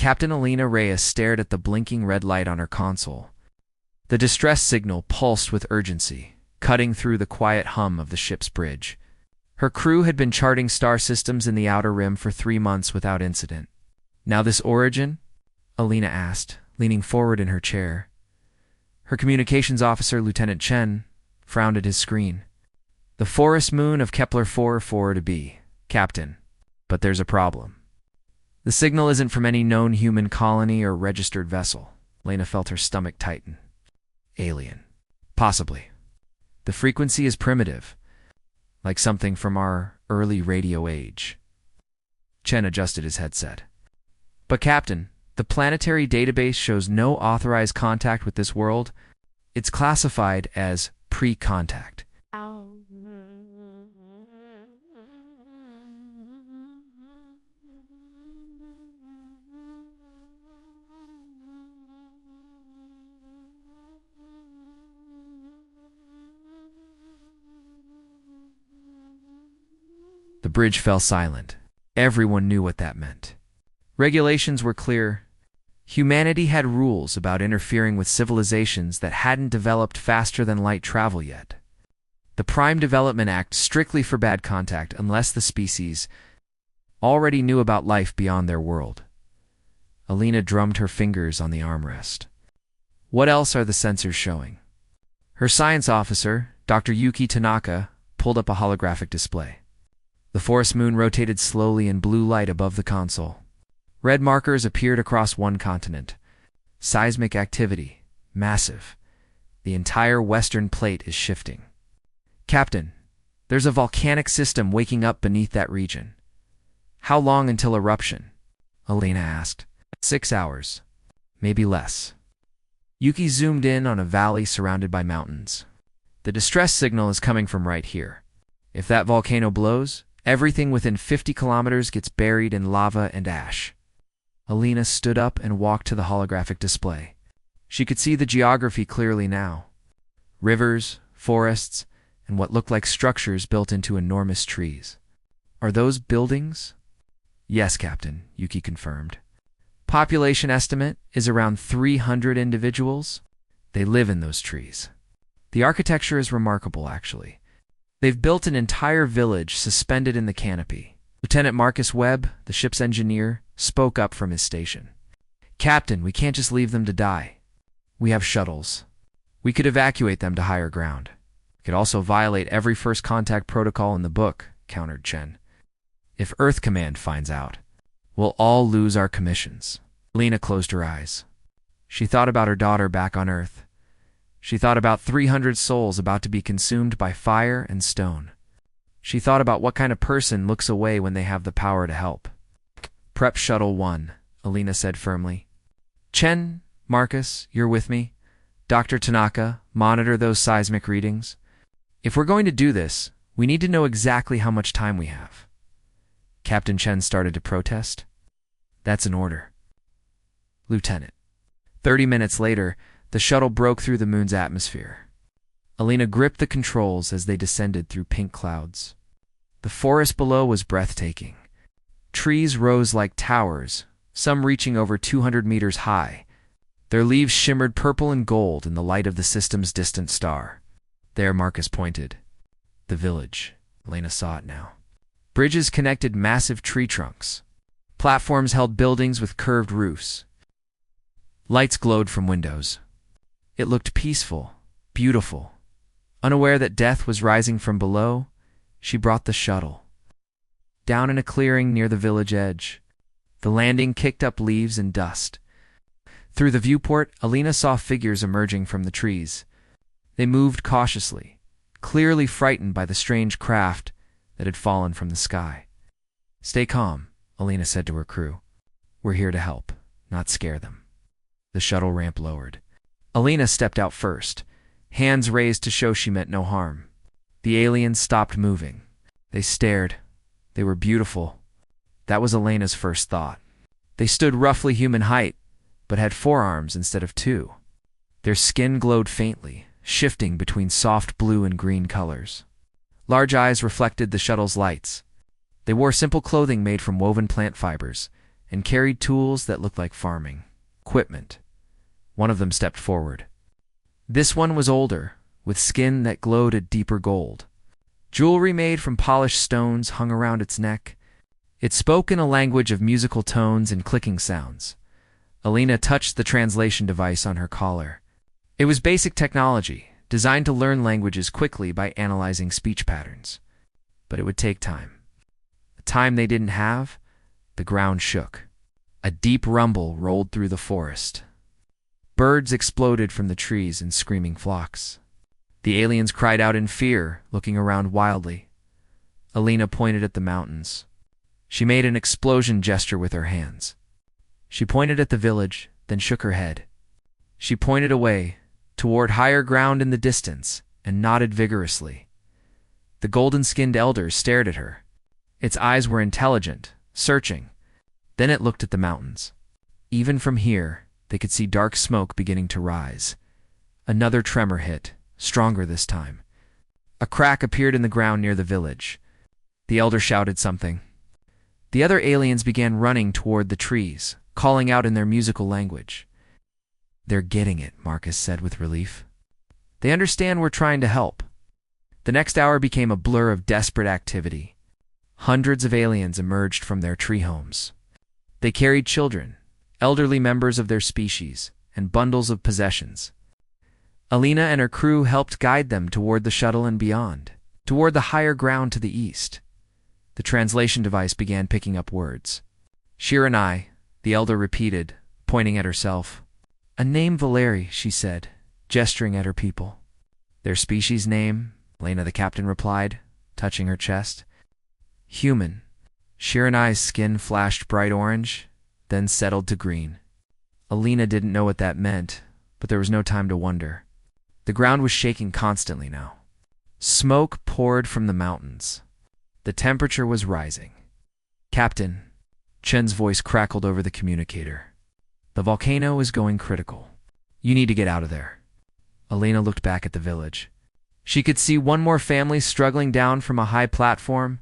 Captain Alina Reyes stared at the blinking red light on her console. The distress signal pulsed with urgency, cutting through the quiet hum of the ship's bridge. Her crew had been charting star systems in the outer rim for 3 months without incident. Now this origin? Alina asked, leaning forward in her chair. Her communications officer, Lieutenant Chen, frowned at his screen. The forest moon of Kepler 4 to be, Captain. But there's a problem. The signal isn't from any known human colony or registered vessel. Lena felt her stomach tighten. Alien. Possibly. The frequency is primitive, like something from our early radio age. Chen adjusted his headset. But Captain, the planetary database shows no authorized contact with this world. It's classified as pre-contact. The bridge fell silent. Everyone knew what that meant. Regulations were clear. Humanity had rules about interfering with civilizations that hadn't developed faster than light travel yet. The Prime Development Act strictly forbade contact unless the species already knew about life beyond their world. Alina drummed her fingers on the armrest. What else are the sensors showing? Her science officer, Dr. Yuki Tanaka, pulled up a holographic display. The forest moon rotated slowly in blue light above the console. Red markers appeared across one continent. Seismic activity. Massive. The entire western plate is shifting. Captain, there's a volcanic system waking up beneath that region. How long until eruption? Alina asked. 6 hours. Maybe less. Yuki zoomed in on a valley surrounded by mountains. The distress signal is coming from right here. If that volcano blows, everything within 50 kilometers gets buried in lava and ash. Alina stood up and walked to the holographic display. She could see the geography clearly now. Rivers, forests, and what looked like structures built into enormous trees. Are those buildings? Yes, Captain, Yuki confirmed. Population estimate is around 300 individuals. They live in those trees. The architecture is remarkable, actually. They've built an entire village suspended in the canopy. Lieutenant Marcus Webb, the ship's engineer, spoke up from his station. Captain, we can't just leave them to die. We have shuttles. We could evacuate them to higher ground. We could also violate every first contact protocol in the book, countered Chen. If Earth Command finds out, we'll all lose our commissions. Lena closed her eyes. She thought about her daughter back on Earth. She thought about 300 souls about to be consumed by fire and stone. She thought about what kind of person looks away when they have the power to help. Prep Shuttle 1, Alina said firmly. Chen, Marcus, you're with me. Dr. Tanaka, monitor those seismic readings. If we're going to do this, we need to know exactly how much time we have. Captain Chen started to protest. That's an order. Lieutenant. 30 minutes later, the shuttle broke through the moon's atmosphere. Alina gripped the controls as they descended through pink clouds. The forest below was breathtaking. Trees rose like towers, some reaching over 200 meters high. Their leaves shimmered purple and gold in the light of the system's distant star. There, Marcus pointed. The village. Alina saw it now. Bridges connected massive tree trunks. Platforms held buildings with curved roofs. Lights glowed from windows. It looked peaceful, beautiful. Unaware that death was rising from below, she brought the shuttle. Down in a clearing near the village edge, the landing kicked up leaves and dust. Through the viewport, Alina saw figures emerging from the trees. They moved cautiously, clearly frightened by the strange craft that had fallen from the sky. Stay calm, Alina said to her crew. We're here to help, not scare them. The shuttle ramp lowered. Alina stepped out first, hands raised to show she meant no harm. The aliens stopped moving. They stared. They were beautiful. That was Alina's first thought. They stood roughly human height, but had 4 arms instead of 2. Their skin glowed faintly, shifting between soft blue and green colors. Large eyes reflected the shuttle's lights. They wore simple clothing made from woven plant fibers, and carried tools that looked like farming equipment. One of them stepped forward. This one was older, with skin that glowed a deeper gold. Jewelry made from polished stones hung around its neck. It spoke in a language of musical tones and clicking sounds. Alina touched the translation device on her collar. It was basic technology, designed to learn languages quickly by analyzing speech patterns. But it would take time. The time they didn't have. The ground shook. A deep rumble rolled through the forest. Birds exploded from the trees in screaming flocks. The aliens cried out in fear, looking around wildly. Alina pointed at the mountains. She made an explosion gesture with her hands. She pointed at the village, then shook her head. She pointed away, toward higher ground in the distance, and nodded vigorously. The golden-skinned elder stared at her. Its eyes were intelligent, searching. Then it looked at the mountains. Even from here, they could see dark smoke beginning to rise. Another tremor hit, stronger this time. A crack appeared in the ground near the village. The elder shouted something. The other aliens began running toward the trees, calling out in their musical language. "They're getting it," Marcus said with relief. "They understand we're trying to help." The next hour became a blur of desperate activity. Hundreds of aliens emerged from their tree homes. They carried children, elderly members of their species, and bundles of possessions. Alina and her crew helped guide them toward the shuttle and beyond, toward the higher ground to the east. The translation device began picking up words. "Shiranai," the elder repeated, pointing at herself. "A name Valeri," she said, gesturing at her people. "Their species name," Lena the captain replied, touching her chest. "Human." Shiranai's skin flashed bright orange, then settled to green. Alina didn't know what that meant, but there was no time to wonder. The ground was shaking constantly now. Smoke poured from the mountains. The temperature was rising. "Captain," Chen's voice crackled over the communicator. "The volcano is going critical. You need to get out of there." Alina looked back at the village. She could see one more family struggling down from a high platform,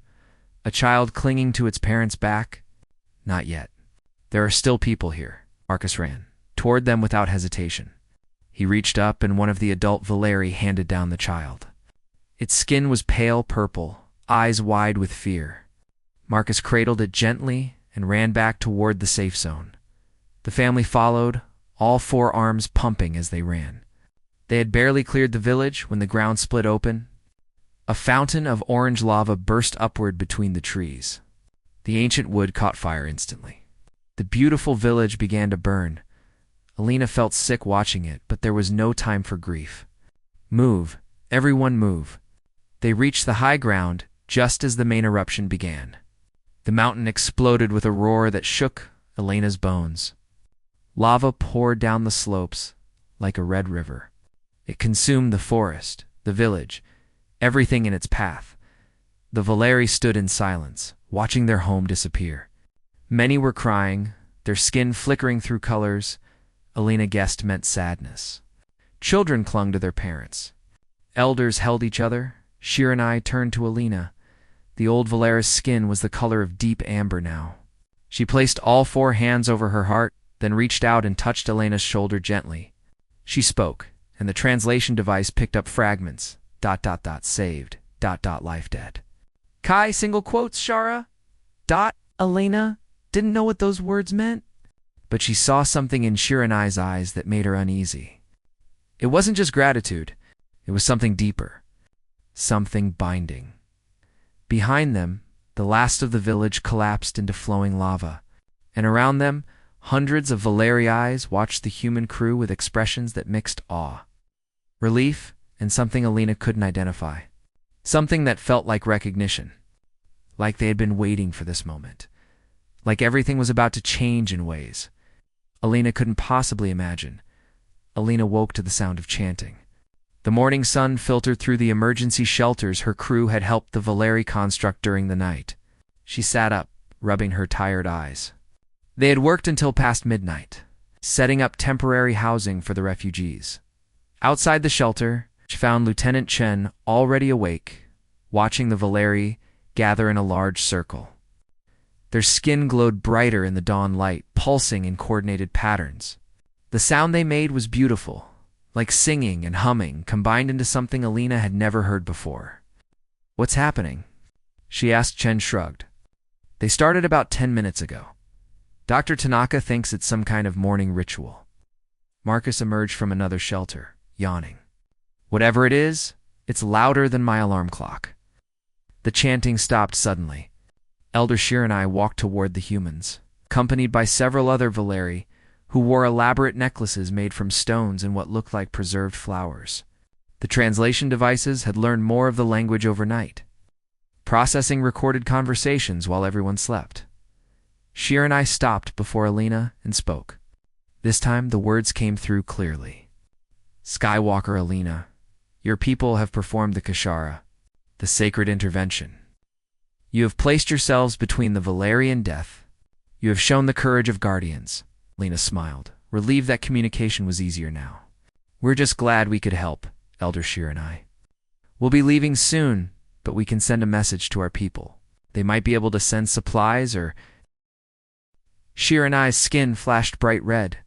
a child clinging to its parent's back. Not yet. There are still people here. Marcus ran toward them without hesitation. He reached up and one of the adult Valeri handed down the child. Its skin was pale purple, eyes wide with fear. Marcus cradled it gently and ran back toward the safe zone. The family followed, all four arms pumping as they ran. They had barely cleared the village when the ground split open. A fountain of orange lava burst upward between the trees. The ancient wood caught fire instantly. The beautiful village began to burn. Alina felt sick watching it, but there was no time for grief. "Move, everyone move." They reached the high ground just as the main eruption began. The mountain exploded with a roar that shook Elena's bones. Lava poured down the slopes like a red river. It consumed the forest, the village, everything in its path. The Valeri stood in silence, watching their home disappear. Many were crying, their skin flickering through colors Alina guessed meant sadness. Children clung to their parents. Elders held each other. Shiranai turned to Alina. The old Valera's skin was the color of deep amber now. She placed all four hands over her heart, then reached out and touched Elena's shoulder gently. She spoke, and the translation device picked up fragments. ... saved. ... life dead. Kai single quotes Shara. ... Elena didn't know what those words meant, but she saw something in Shiranai's eyes that made her uneasy. It wasn't just gratitude, it was something deeper, something binding. Behind them, the last of the village collapsed into flowing lava, and around them, hundreds of Valeri eyes watched the human crew with expressions that mixed awe, relief, and something Alina couldn't identify. Something that felt like recognition, like they had been waiting for this moment, like everything was about to change in ways Alina couldn't possibly imagine. Alina woke to the sound of chanting. The morning sun filtered through the emergency shelters her crew had helped the Valeri construct during the night. She sat up, rubbing her tired eyes. They had worked until past midnight, setting up temporary housing for the refugees. Outside the shelter, she found Lieutenant Chen already awake, watching the Valeri gather in a large circle. Their skin glowed brighter in the dawn light, pulsing in coordinated patterns. The sound they made was beautiful, like singing and humming combined into something Alina had never heard before. "What's happening?" she asked. Chen shrugged. "They started about 10 minutes ago. Dr. Tanaka thinks it's some kind of morning ritual." Marcus emerged from another shelter, yawning. "Whatever it is, it's louder than my alarm clock." The chanting stopped suddenly. Elder Shir and I walked toward the humans, accompanied by several other Valeri, who wore elaborate necklaces made from stones and what looked like preserved flowers. The translation devices had learned more of the language overnight, processing recorded conversations while everyone slept. Shir and I stopped before Alina and spoke. This time the words came through clearly. "Skywalker Alina, your people have performed the Kashara, the sacred intervention. You have placed yourselves between the Valeri and death. You have shown the courage of guardians." Lena smiled, relieved that communication was easier now. "We're just glad we could help, Elder Shir and I. We'll be leaving soon, but we can send a message to our people. They might be able to send supplies or—" Shir and I's skin flashed bright red.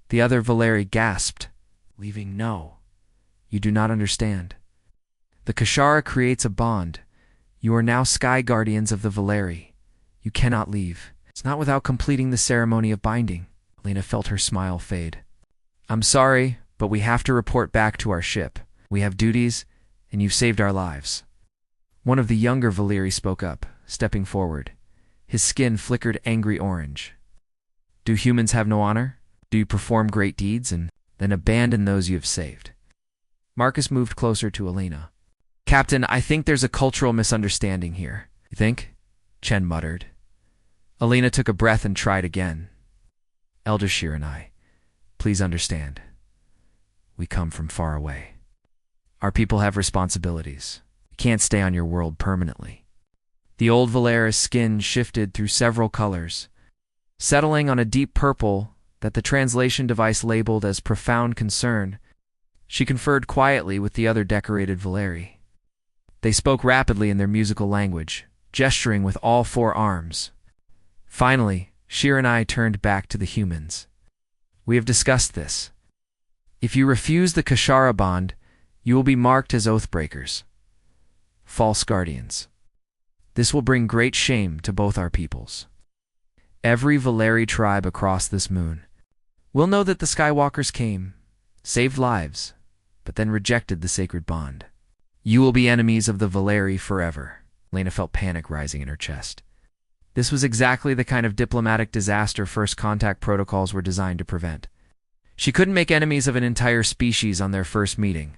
The other Valeri gasped. "Leaving? No. You do not understand. The Kashara creates a bond. You are now Sky Guardians of the Valeri. You cannot leave. It's not without completing the ceremony of binding." Lena felt her smile fade. "I'm sorry, but we have to report back to our ship. We have duties, and you've saved our lives." One of the younger Valeri spoke up, stepping forward. His skin flickered angry orange. "Do humans have no honor? Do you perform great deeds and then abandon those you have saved?" Marcus moved closer to Alina. "Captain, I think there's a cultural misunderstanding here." "You think?" Chen muttered. Alina took a breath and tried again. "Elder Shir and I, please understand. We come from far away. Our people have responsibilities. We can't stay on your world permanently." The old Valera's skin shifted through several colors, settling on a deep purple that the translation device labeled as profound concern. She conferred quietly with the other decorated Valeri. They spoke rapidly in their musical language, gesturing with all four arms. Finally, Shir and I turned back to the humans. "We have discussed this. If you refuse the Kashara bond, you will be marked as oathbreakers, false guardians. This will bring great shame to both our peoples. Every Valeri tribe across this moon will know that the Skywalkers came, saved lives, but then rejected the sacred bond. You will be enemies of the Valeri forever." Lena felt panic rising in her chest. This was exactly the kind of diplomatic disaster first contact protocols were designed to prevent. She couldn't make enemies of an entire species on their first meeting.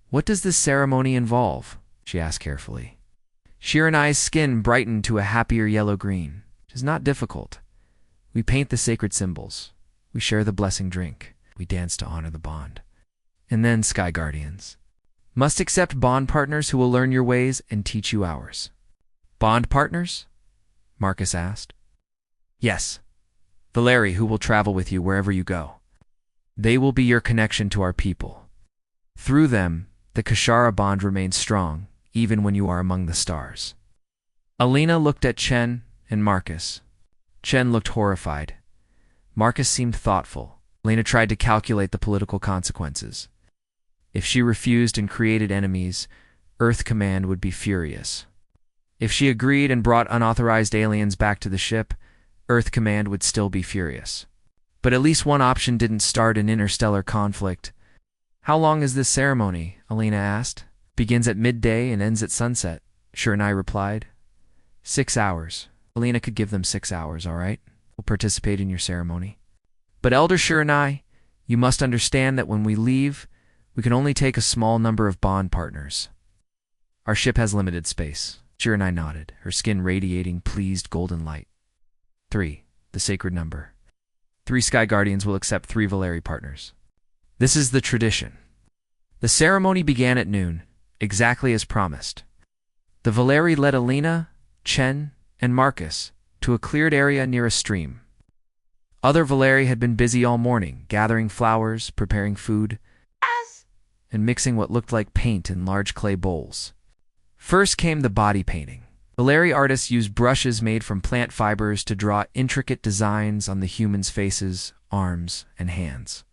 "What does this ceremony involve?" she asked carefully. Shir and I's skin brightened to a happier yellow-green. "It is not difficult. We paint the sacred symbols. We share the blessing drink. We dance to honor the bond. And then, Sky Guardians, must accept bond partners who will learn your ways and teach you ours." "Bond partners?" Marcus asked. "Yes. Valeri who will travel with you wherever you go. They will be your connection to our people. Through them, the Kashara bond remains strong, even when you are among the stars." Alina looked at Chen and Marcus. Chen looked horrified. Marcus seemed thoughtful. Alina tried to calculate the political consequences. If she refused and created enemies, Earth Command would be furious. If she agreed and brought unauthorized aliens back to the ship, Earth Command would still be furious. But at least one option didn't start an interstellar conflict. "How long is this ceremony?" Alina asked. "Begins at midday and ends at sunset," Shir and I replied. 6 hours. Alina could give them 6 hours, all right? We'll participate in your ceremony. "But Elder Shir and I, you must understand that when we leave, we can only take a small number of bond partners. Our ship has limited space." Shir and I nodded, her skin radiating pleased golden light. 3, the sacred number. 3 Sky Guardians will accept 3 Valeri partners. This is the tradition. The ceremony began at noon, exactly as promised. The Valeri led Alina, Chen, and Marcus to a cleared area near a stream. Other Valeri had been busy all morning, gathering flowers, preparing food, and mixing what looked like paint in large clay bowls. First came the body painting. Valeri artists used brushes made from plant fibers to draw intricate designs on the humans' faces, arms, and hands.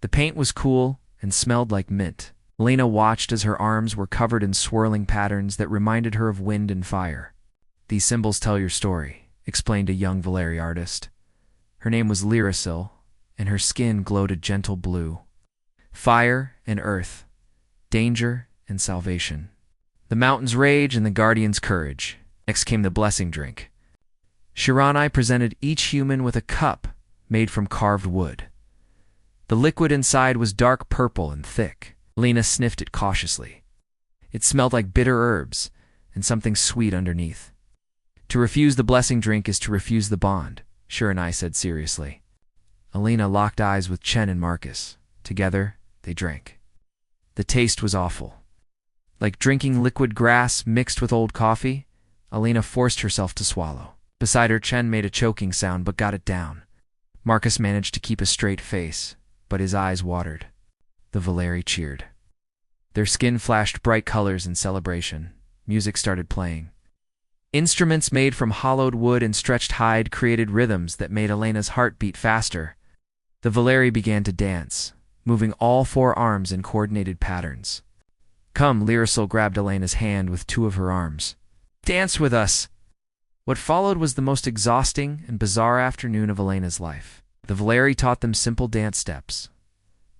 The paint was cool and smelled like mint. Elena watched as her arms were covered in swirling patterns that reminded her of wind and fire. "These symbols tell your story," explained a young Valeri artist. Her name was Lyrasil, and her skin glowed a gentle blue. Fire and earth, danger and salvation. The mountain's rage and the guardian's courage. Next came the blessing drink. Shiranai presented each human with a cup made from carved wood. The liquid inside was dark purple and thick. Lena sniffed it cautiously. It smelled like bitter herbs and something sweet underneath. "To refuse the blessing drink is to refuse the bond," Shiranai said seriously. Alina locked eyes with Chen and Marcus. Together, they drank. The taste was awful. Like drinking liquid grass mixed with old coffee, Alina forced herself to swallow. Beside her, Chen made a choking sound but got it down. Marcus managed to keep a straight face, but his eyes watered. The Valeri cheered. Their skin flashed bright colors in celebration. Music started playing. Instruments made from hollowed wood and stretched hide created rhythms that made Elena's heart beat faster. The Valeri began to dance, moving all four arms in coordinated patterns. "Come," Lyrasil grabbed Elena's hand with two of her arms. "Dance with us!" What followed was the most exhausting and bizarre afternoon of Elena's life. The Valeri taught them simple dance steps.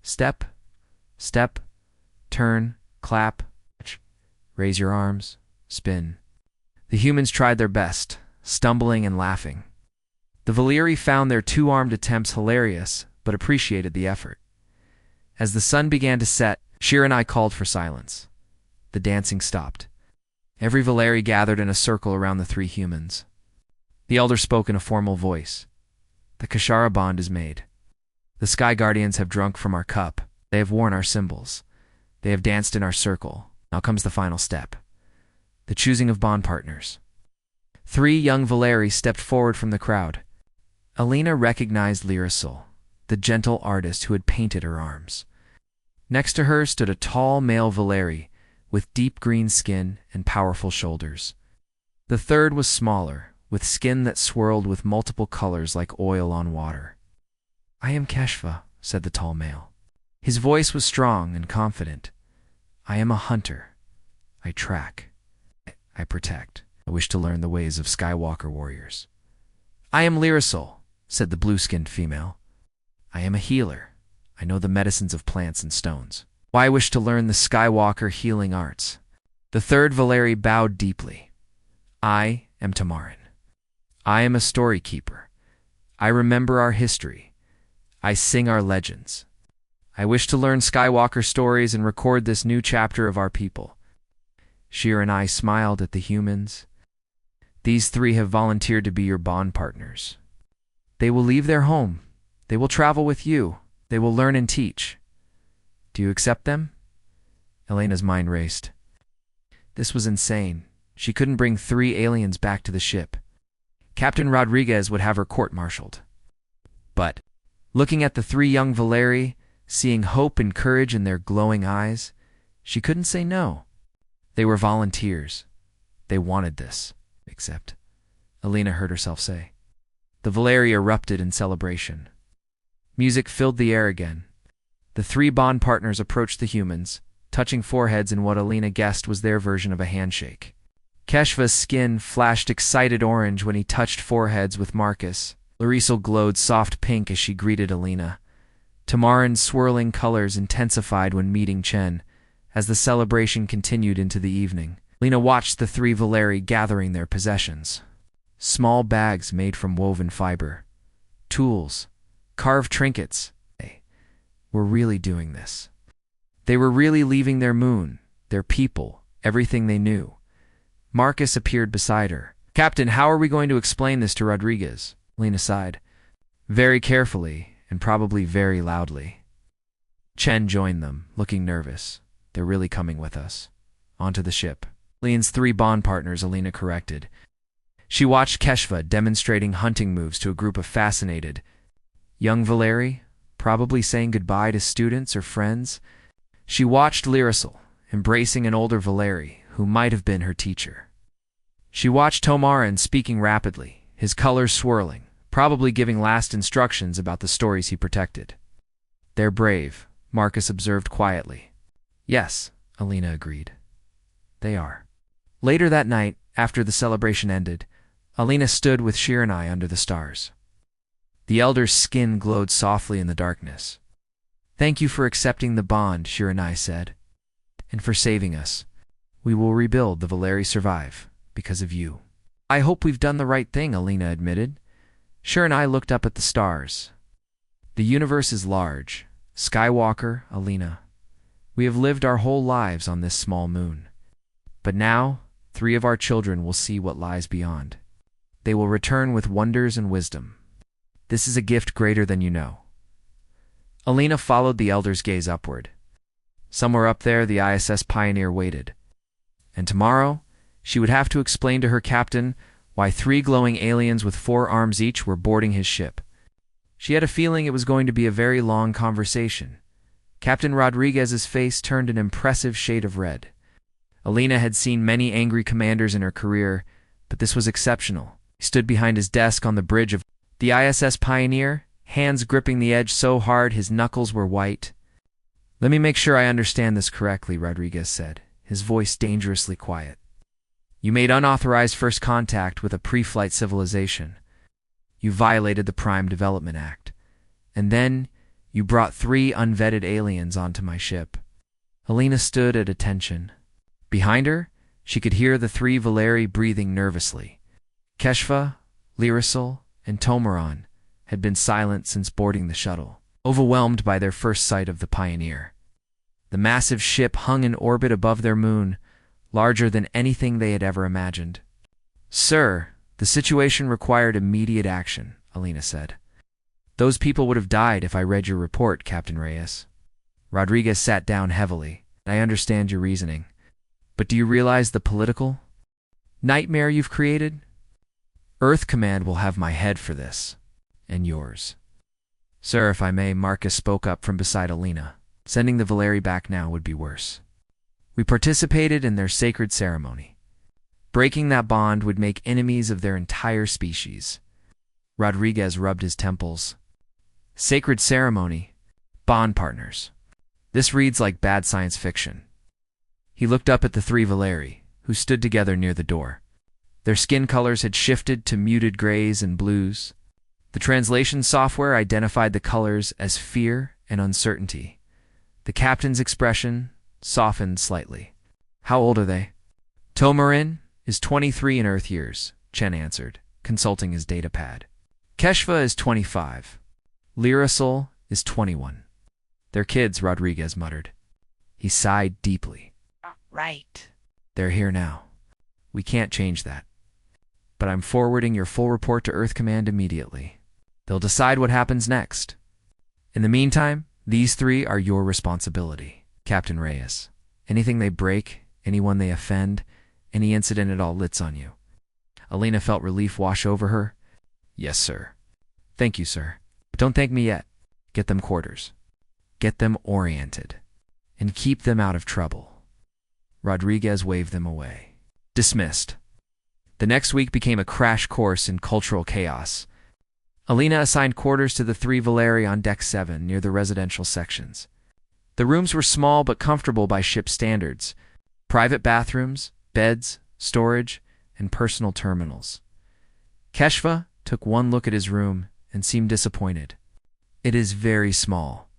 Step, step, turn, clap, raise your arms, spin. The humans tried their best, stumbling and laughing. The Valeri found their two-armed attempts hilarious, but appreciated the effort. As the sun began to set, Shiranai called for silence. The dancing stopped. Every Valeri gathered in a circle around the three humans. The elder spoke in a formal voice. "The Kashara bond is made. The Sky Guardians have drunk from our cup. They have worn our symbols. They have danced in our circle. Now comes the final step. The choosing of bond partners." Three young Valeri stepped forward from the crowd. Alina recognized Lyrasil, the gentle artist who had painted her arms. Next to her stood a tall male Valeri with deep green skin and powerful shoulders. The third was smaller, with skin that swirled with multiple colors like oil on water. "I am Keshva," said the tall male. His voice was strong and confident. "I am a hunter. I track. I protect. I wish to learn the ways of Skywalker warriors." "I am Lyrasil," said the blue-skinned female. "I am a healer. I know the medicines of plants and stones. Why I wish to learn the Skywalker healing arts." The third Valeri bowed deeply. "I am Tamarin. I am a story keeper. I remember our history. I sing our legends. I wish to learn Skywalker stories and record this new chapter of our people." Shiranai smiled at the humans. "These three have volunteered to be your bond partners. They will leave their home. They will travel with you. They will learn and teach. Do you accept them?" Elena's mind raced. This was insane. She couldn't bring three aliens back to the ship. Captain Rodriguez would have her court-martialed. But, looking at the three young Valeri, seeing hope and courage in their glowing eyes, she couldn't say no. They were volunteers. They wanted this. Except, Alina heard herself say. The Valeri erupted in celebration. Music filled the air again. The three bond partners approached the humans, touching foreheads in what Alina guessed was their version of a handshake. Keshva's skin flashed excited orange when he touched foreheads with Marcus. Lyrasil glowed soft pink as she greeted Alina. Tamarin's swirling colors intensified when meeting Chen. As the celebration continued into the evening, Lena watched the three Valeri gathering their possessions. Small bags made from woven fiber, tools, carved trinkets. They were really doing this. They were really leaving their moon, their people, everything they knew. Marcus appeared beside her. "Captain, how are we going to explain this to Rodriguez?" Lena sighed. "Very carefully, and probably very loudly." Chen joined them, looking nervous. "They're really coming with us. Onto the ship." Leon's three bond partners, Alina corrected. She watched Keshva demonstrating hunting moves to a group of fascinated young Valeri, probably saying goodbye to students or friends. She watched Lyrasil, embracing an older Valeri who might have been her teacher. She watched Tomarin speaking rapidly, his colors swirling, probably giving last instructions about the stories he protected. They're brave, Marcus observed quietly. Yes, Alina agreed. They are. Later that night, after the celebration ended, Alina stood with Shiranai under the stars. The elder's skin glowed softly in the darkness. Thank you for accepting the bond, Shiranai said. And for saving us. We will rebuild the Valeri survive, because of you. I hope we've done the right thing, Alina admitted. Shiranai looked up at the stars. The universe is large. Skywalker, Alina. We have lived our whole lives on this small moon. But now, 3 of our children will see what lies beyond. They will return with wonders and wisdom. This is a gift greater than you know. Alina followed the elder's gaze upward. Somewhere up there, the ISS Pioneer waited. And tomorrow, she would have to explain to her captain why 3 glowing aliens with 4 arms each were boarding his ship. She had a feeling it was going to be a very long conversation. Captain Rodriguez's face turned an impressive shade of red. Alina had seen many angry commanders in her career, but this was exceptional. He stood behind his desk on the bridge of the ISS Pioneer, hands gripping the edge so hard his knuckles were white. Let me make sure I understand this correctly, Rodriguez said, his voice dangerously quiet. You made unauthorized first contact with a pre-flight civilization. You violated the Prime Development Act. And then, you brought 3 unvetted aliens onto my ship. Alina stood at attention. Behind her, she could hear the 3 Valeri breathing nervously. Keshva, Lyricil, and Tomaron had been silent since boarding the shuttle, overwhelmed by their first sight of the Pioneer. The massive ship hung in orbit above their moon, larger than anything they had ever imagined. Sir, the situation required immediate action, Alina said. Those people would have died if I read your report, Captain Reyes. Rodriguez sat down heavily. I understand your reasoning. But do you realize the political nightmare you've created? Earth Command will have my head for this. And yours. Sir, if I may, Marcus spoke up from beside Alina. Sending the Valeri back now would be worse. We participated in their sacred ceremony. Breaking that bond would make enemies of their entire species. Rodriguez rubbed his temples. Sacred ceremony. Bond partners. This reads like bad science fiction. He looked up at the 3 Valeri, who stood together near the door. Their skin colors had shifted to muted grays and blues. The translation software identified the colors as fear and uncertainty. The captain's expression softened slightly. How old are they? Tomarin is 23 in Earth years, Chen answered, consulting his datapad. Keshva is 25. Lyricil is 21. They're kids, Rodriguez muttered. He sighed deeply. Right. They're here now. We can't change that. But I'm forwarding your full report to Earth Command immediately. They'll decide what happens next. In the meantime, these 3 are your responsibility, Captain Reyes. Anything they break, anyone they offend, any incident at all lits on you. Alina felt relief wash over her. Yes, sir. Thank you, sir. But don't thank me yet. Get them quarters. Get them oriented. And keep them out of trouble. Rodriguez waved them away. Dismissed. The next week became a crash course in cultural chaos. Alina assigned quarters to the 3 Valeri on Deck 7 near the residential sections. The rooms were small but comfortable by ship standards. Private bathrooms, beds, storage, and personal terminals. Keshva took one look at his room and seemed disappointed. It is very small.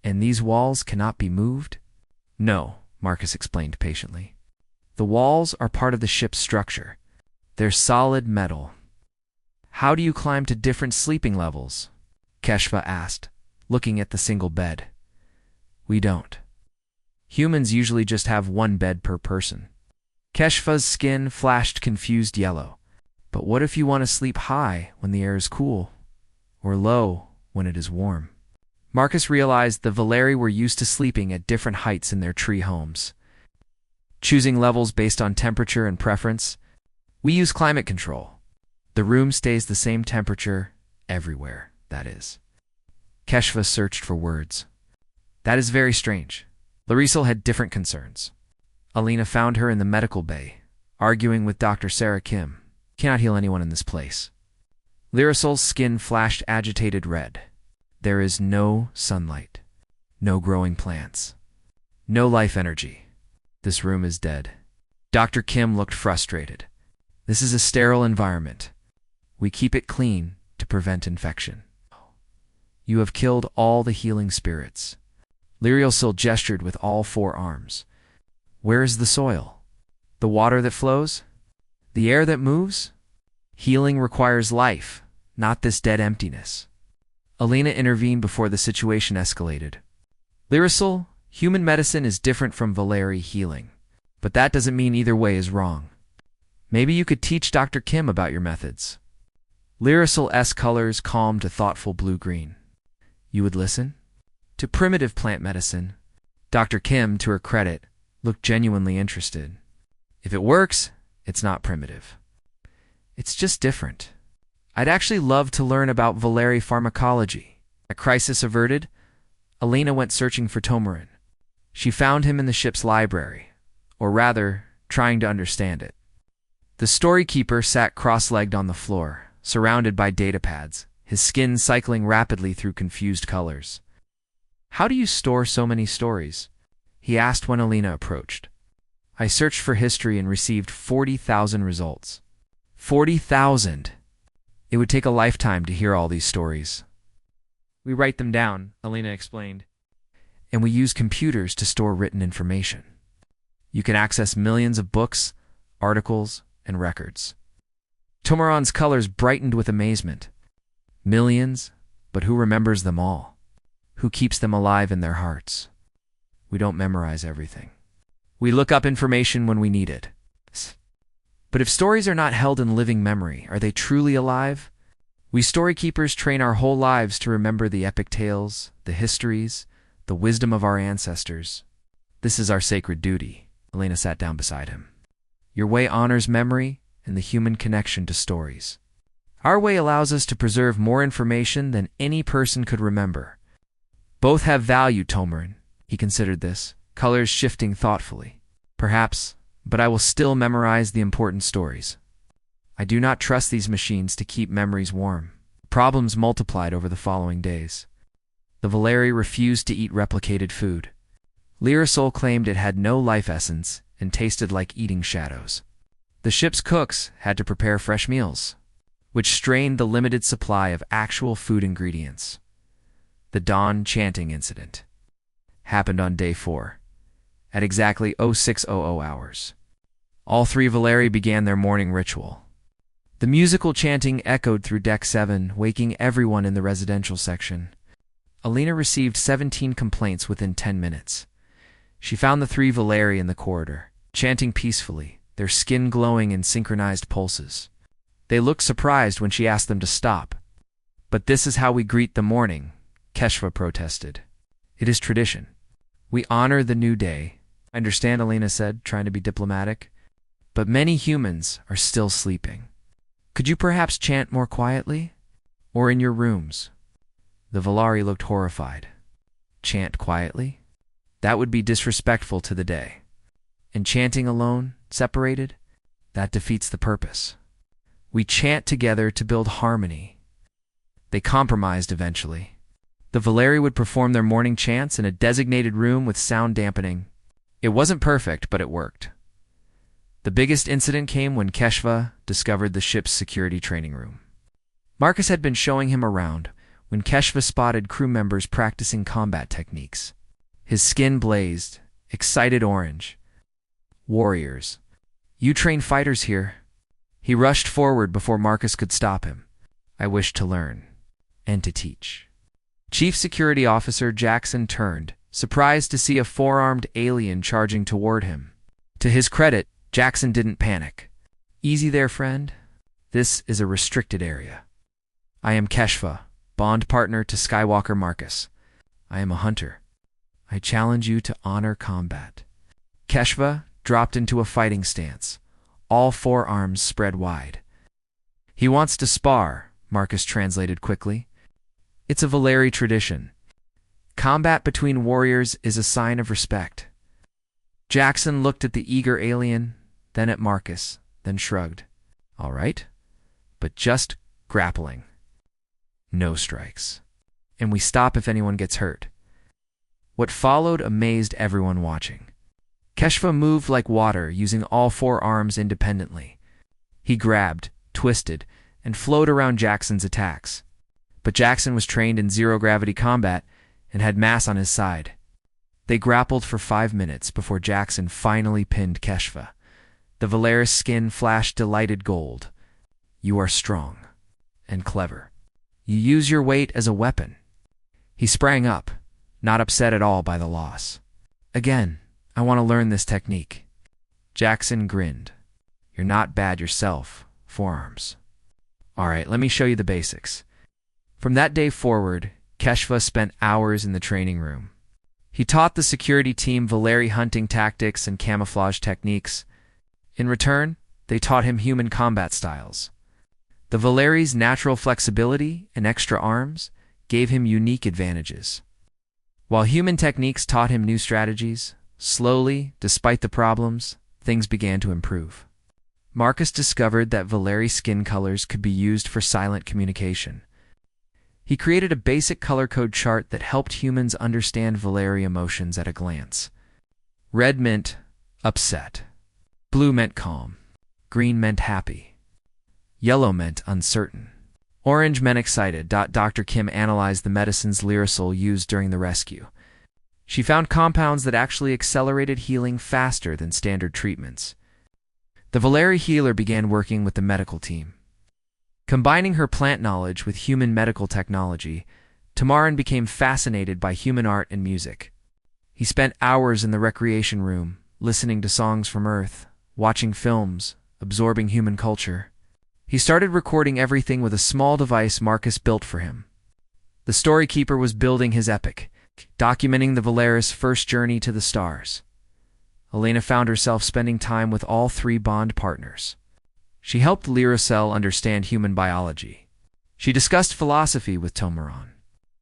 And these walls cannot be moved? No, Marcus explained patiently. The walls are part of the ship's structure. They're solid metal. How do you climb to different sleeping levels? Keshva asked, looking at the single bed. We don't. Humans usually just have 1 bed per person. Keshva's skin flashed confused yellow. But what if you want to sleep high when the air is cool? Or low when it is warm? Marcus realized the Valeri were used to sleeping at different heights in their tree homes. Choosing levels based on temperature and preference, we use climate control. The room stays the same temperature everywhere, that is. Keshva searched for words. That is very strange. Lyricil had different concerns. Alina found her in the medical bay, arguing with Dr. Sarah Kim. Cannot heal anyone in this place. Lyrisol's skin flashed agitated red. There is no sunlight, no growing plants, no life energy. This room is dead. Dr. Kim looked frustrated. This is a sterile environment. We keep it clean to prevent infection. You have killed all the healing spirits. Lyrisil gestured with all four arms. Where is the soil? The water that flows? The air that moves? Healing requires life, not this dead emptiness. Alina intervened before the situation escalated. Lyrisil, human medicine is different from Valeri healing, but that doesn't mean either way is wrong. Maybe you could teach Dr. Kim about your methods. Lyrisil's colors calmed to thoughtful blue-green. You would listen? To primitive plant medicine, Dr. Kim, to her credit, looked genuinely interested. If it works, it's not primitive. It's just different. I'd actually love to learn about Valeri pharmacology. A crisis averted, Alina went searching for Tomarin. She found him in the ship's library, or rather, trying to understand it. The storykeeper sat cross-legged on the floor, surrounded by datapads, his skin cycling rapidly through confused colors. How do you store so many stories? He asked when Alina approached. I searched for history and received 40,000 results. 40,000! It would take a lifetime to hear all these stories. We write them down, Alina explained. And we use computers to store written information. You can access millions of books, articles, and records. Tomaron's colors brightened with amazement. Millions, but who remembers them all? Who keeps them alive in their hearts? We don't memorize everything. We look up information when we need it. But if stories are not held in living memory, are they truly alive? We storykeepers train our whole lives to remember the epic tales, the histories, the wisdom of our ancestors. This is our sacred duty. Alina sat down beside him. Your way honors memory and the human connection to stories. Our way allows us to preserve more information than any person could remember. Both have value, Tomarin. He considered this, colors shifting thoughtfully. Perhaps, but I will still memorize the important stories. I do not trust these machines to keep memories warm. Problems multiplied over the following days. The Valeri refused to eat replicated food. Lyrisil claimed it had no life essence and tasted like eating shadows. The ship's cooks had to prepare fresh meals, which strained the limited supply of actual food ingredients. The dawn chanting incident happened on day 4, at exactly 0600 hours. All three Valeri began their morning ritual. The musical chanting echoed through Deck 7, waking everyone in the residential section. Alina received 17 complaints within 10 minutes. She found the three Valeri in the corridor, chanting peacefully, their skin glowing in synchronized pulses. They looked surprised when she asked them to stop. But this is how we greet the morning, HFY protested. It is tradition. We honor the new day. I understand, Alina said, trying to be diplomatic. But many humans are still sleeping. Could you perhaps chant more quietly? Or in your rooms? The Valeri looked horrified. Chant quietly? That would be disrespectful to the day. And chanting alone, separated? That defeats the purpose. We chant together to build harmony. They compromised eventually. The Valeri would perform their morning chants in a designated room with sound dampening. It wasn't perfect, but it worked. The biggest incident came when HFY discovered the ship's security training room. Marcus had been showing him around when HFY spotted crew members practicing combat techniques. His skin blazed, excited orange. Warriors. You train fighters here. He rushed forward before Marcus could stop him. I wish to learn and to teach. Chief Security Officer Jackson turned, surprised to see a four-armed alien charging toward him. To his credit, Jackson didn't panic. Easy there, friend. This is a restricted area. I am HFY, bond partner to Skywalker Marcus. I am a hunter. I challenge you to honor combat. HFY dropped into a fighting stance, all four arms spread wide. He wants to spar, Marcus translated quickly. It's a Valeri tradition. Combat between warriors is a sign of respect. Jackson looked at the eager alien, then at Marcus, then shrugged. All right, but just grappling. No strikes. And we stop if anyone gets hurt. What followed amazed everyone watching. HFY moved like water, using all four arms independently. He grabbed, twisted, and flowed around Jackson's attacks. But Jackson was trained in zero-gravity combat and had mass on his side. They grappled for 5 minutes before Jackson finally pinned HFY. The Valeris skin flashed delighted gold. You are strong and clever. You use your weight as a weapon. He sprang up, not upset at all by the loss. Again, I want to learn this technique. Jackson grinned. You're not bad yourself, forearms. All right, let me show you the basics. From that day forward, HFY spent hours in the training room. He taught the security team Valeri hunting tactics and camouflage techniques. In return, they taught him human combat styles. The Valeri's natural flexibility and extra arms gave him unique advantages. While human techniques taught him new strategies, slowly, despite the problems, things began to improve. Marcus discovered that Valeri skin colors could be used for silent communication. He created a basic color code chart that helped humans understand Valeri emotions at a glance. Red meant upset. Blue meant calm. Green meant happy. Yellow meant uncertain. Orange meant excited. Dr. Kim analyzed the medicines Lyrosol used during the rescue. She found compounds that actually accelerated healing faster than standard treatments. The Valeri healer began working with the medical team. Combining her plant knowledge with human medical technology, Tamarin became fascinated by human art and music. He spent hours in the recreation room, listening to songs from Earth, watching films, absorbing human culture. He started recording everything with a small device Marcus built for him. The storykeeper was building his epic, documenting the Valeris' first journey to the stars. Elena found herself spending time with all three Bond partners. She helped Lyrosel understand human biology. She discussed philosophy with Tomaron.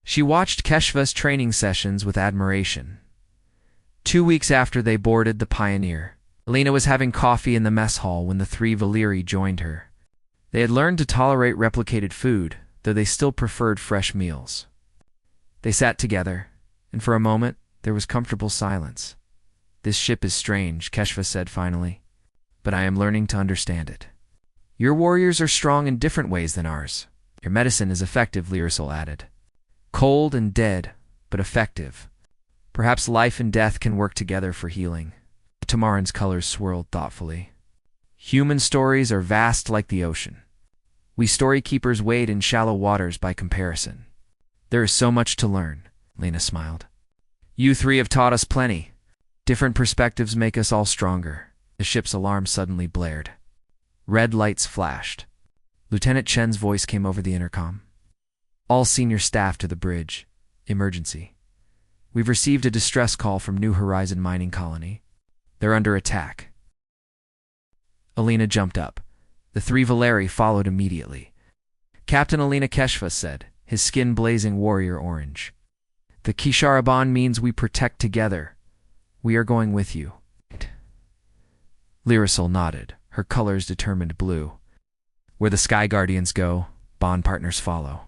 She watched HFY's training sessions with admiration. 2 weeks after they boarded the Pioneer, Elena was having coffee in the mess hall when the three Valeri joined her. They had learned to tolerate replicated food, though they still preferred fresh meals. They sat together, and for a moment there was comfortable silence. This ship is strange, HFY said finally, but I am learning to understand it. Your warriors are strong in different ways than ours. Your medicine is effective, Lyrosol added. Cold and dead, but effective. Perhaps life and death can work together for healing. Tamarin's colors swirled thoughtfully. Human stories are vast like the ocean. We storykeepers wade in shallow waters by comparison. There is so much to learn, Lena smiled. You three have taught us plenty. Different perspectives make us all stronger. The ship's alarm suddenly blared. Red lights flashed. Lieutenant Chen's voice came over the intercom. All senior staff to the bridge. Emergency. We've received a distress call from New Horizon mining colony. They're under attack. Elena jumped up. The three Valeri followed immediately. Captain Elena HFY said, his skin blazing warrior orange. The Kisharaban means we protect together. We are going with you. Lyrosol nodded, her colors determined blue. Where the Sky Guardians go, Bond partners follow.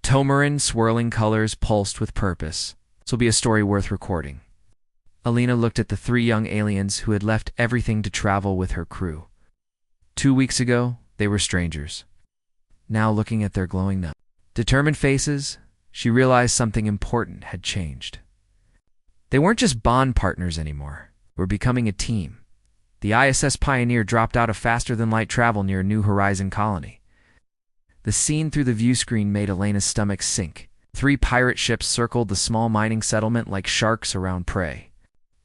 Tomarin swirling colors pulsed with purpose. This will be a story worth recording. Elena looked at the three young aliens who had left everything to travel with her crew. 2 weeks ago, they were strangers. Now looking at their glowing, determined faces, she realized something important had changed. They weren't just Bond partners anymore. They were becoming a team. The ISS Pioneer dropped out of faster-than-light travel near New Horizon colony. The scene through the view screen made Elena's stomach sink. 3 pirate ships circled the small mining settlement like sharks around prey.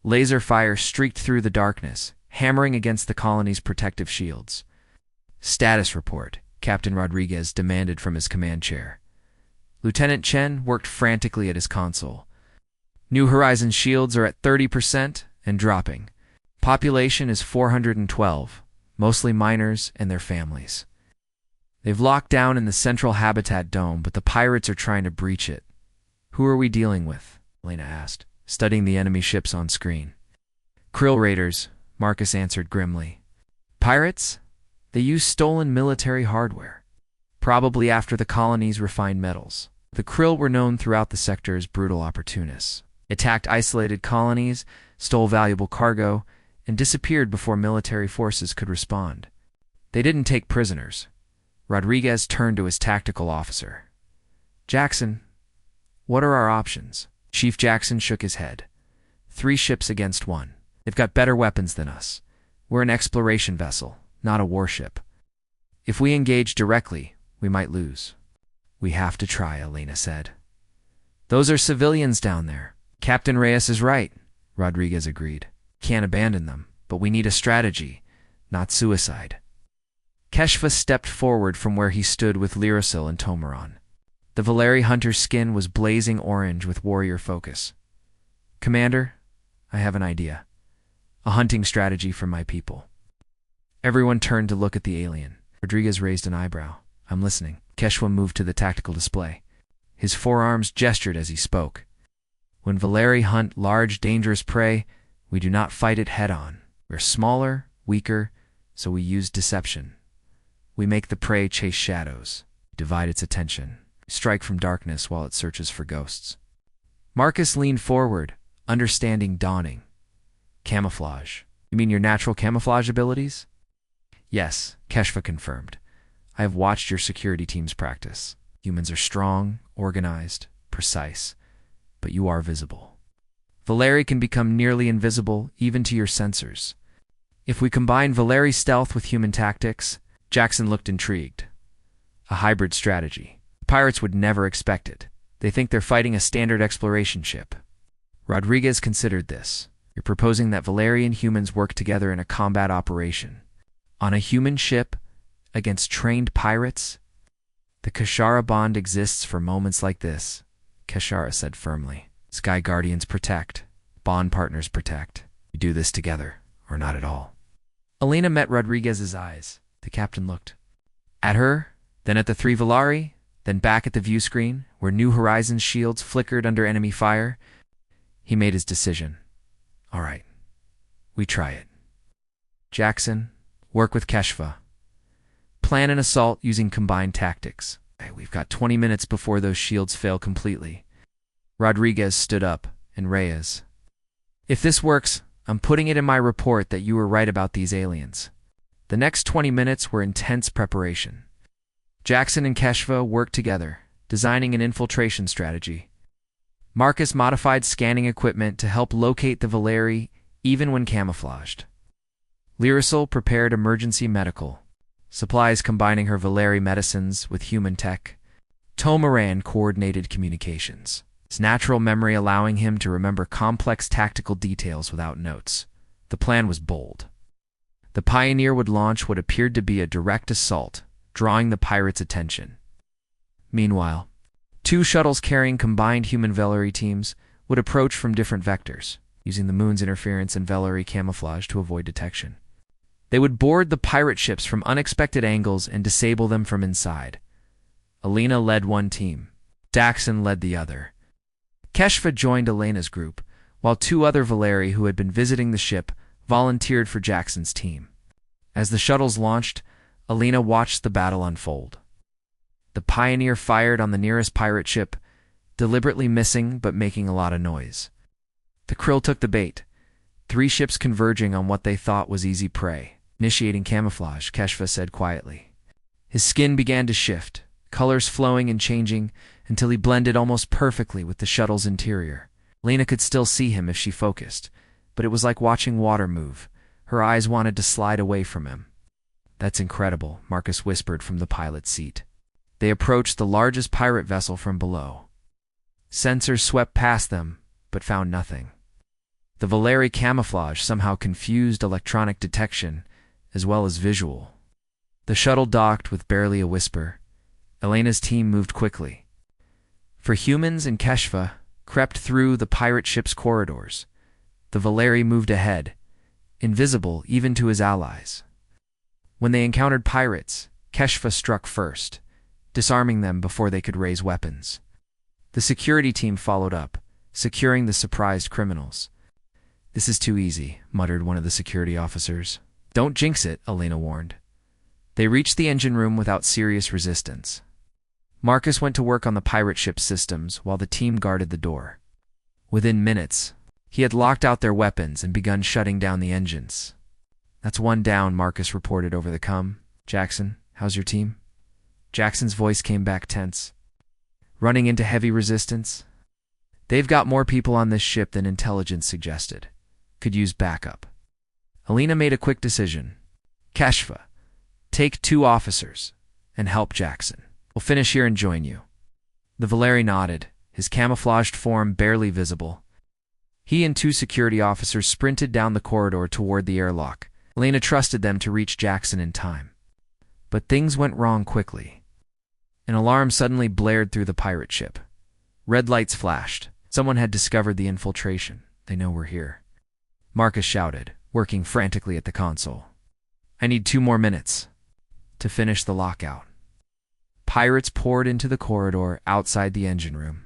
Laser fire streaked through the darkness, hammering against the colony's protective shields. Status report, Captain Rodriguez demanded from his command chair. Lieutenant Chen worked frantically at his console. New Horizon shields are at 30% and dropping. Population is 412, mostly miners and their families. They've locked down in the central habitat dome, but the pirates are trying to breach it. Who are we dealing with? Elena asked, studying the enemy ships on screen. Krill raiders, Marcus answered grimly. Pirates? They used stolen military hardware, probably after the colonies refined metals. The Krill were known throughout the sector as brutal opportunists. Attacked isolated colonies, stole valuable cargo, and disappeared before military forces could respond. They didn't take prisoners. Rodriguez turned to his tactical officer. Jackson, what are our options? Chief Jackson shook his head. 3 ships against 1. They've got better weapons than us. We're an exploration vessel, not a warship. If we engage directly, we might lose. We have to try, Elena said. Those are civilians down there. Captain Reyes is right, Rodriguez agreed. Can't abandon them, but we need a strategy, not suicide. HFY stepped forward from where he stood with Lyrisil and Tomaron. The Valeri hunter's skin was blazing orange with warrior focus. Commander, I have an idea. A hunting strategy for my people. Everyone turned to look at the alien. Rodriguez raised an eyebrow. I'm listening. HFY moved to the tactical display. His forearms gestured as he spoke. When Valeri hunt large, dangerous prey, we do not fight it head-on. We're smaller, weaker, so we use deception. We make the prey chase shadows, divide its attention, strike from darkness while it searches for ghosts. Marcus leaned forward, understanding dawning. Camouflage. You mean your natural camouflage abilities? Yes, HFY confirmed. I have watched your security teams practice. Humans are strong, organized, precise, but you are visible. Valeri can become nearly invisible, even to your sensors. If we combine Valeri's stealth with human tactics, Jackson looked intrigued. A hybrid strategy. Pirates would never expect it. They think they're fighting a standard exploration ship. Rodriguez considered this. You're proposing that Valeri and humans work together in a combat operation. On a human ship, against trained pirates? The Kashara bond exists for moments like this, Kashara said firmly. Sky Guardians protect. Bond partners protect. We do this together, or not at all. Elena met Rodriguez's eyes. The captain looked. At her, then at the 3 Valeri, then back at the view screen, where New Horizons shields flickered under enemy fire. He made his decision. All right. We try it. Jackson, work with HFY. Plan an assault using combined tactics. We've got 20 minutes before those shields fail completely. Rodriguez stood up, and Reyes. If this works, I'm putting it in my report that you were right about these aliens. The next 20 minutes were intense preparation. Jackson and HFY worked together, designing an infiltration strategy. Marcus modified scanning equipment to help locate the Valeri even when camouflaged. Lyrisil prepared emergency medical, supplies combining her Valeri medicines with human tech. Tomaran coordinated communications, his natural memory allowing him to remember complex tactical details without notes. The plan was bold. The Pioneer would launch what appeared to be a direct assault, drawing the pirates' attention. Meanwhile, 2 shuttles carrying combined human Valeri teams would approach from different vectors, using the moon's interference and Valeri camouflage to avoid detection. They would board the pirate ships from unexpected angles and disable them from inside. Elena led one team. Jackson led the other. HFY joined Elena's group, while 2 other Valeri who had been visiting the ship volunteered for Jackson's team. As the shuttles launched, Elena watched the battle unfold. The Pioneer fired on the nearest pirate ship, deliberately missing but making a lot of noise. The Krill took the bait, 3 ships converging on what they thought was easy prey. Initiating camouflage, HFY said quietly. His skin began to shift, colors flowing and changing until he blended almost perfectly with the shuttle's interior. Elena could still see him if she focused, but it was like watching water move. Her eyes wanted to slide away from him. That's incredible, Marcus whispered from the pilot's seat. They approached the largest pirate vessel from below. Sensors swept past them, but found nothing. The Valeri camouflage somehow confused electronic detection as well as visual. The shuttle docked with barely a whisper. Elena's team moved quickly. For humans and HFY crept through the pirate ship's corridors. The Valeri moved ahead, invisible even to his allies. When they encountered pirates, HFY struck first, disarming them before they could raise weapons. The security team followed up, securing the surprised criminals. This is too easy, muttered one of the security officers. Don't jinx it, Elena warned. They reached the engine room without serious resistance. Marcus went to work on the pirate ship's systems while the team guarded the door. Within minutes, he had locked out their weapons and begun shutting down the engines. That's one down, Marcus reported over the comm. Jackson, how's your team? Jackson's voice came back tense. Running into heavy resistance? They've got more people on this ship than intelligence suggested. Could use backup. Elena made a quick decision. HFY, take 2 officers and help Jackson. We'll finish here and join you. The Valeri nodded, his camouflaged form barely visible. He and 2 security officers sprinted down the corridor toward the airlock. Elena trusted them to reach Jackson in time. But things went wrong quickly. An alarm suddenly blared through the pirate ship. Red lights flashed. Someone had discovered the infiltration. They know we're here. Marcus shouted, working frantically at the console. I need 2 more minutes to finish the lockout. Pirates poured into the corridor outside the engine room.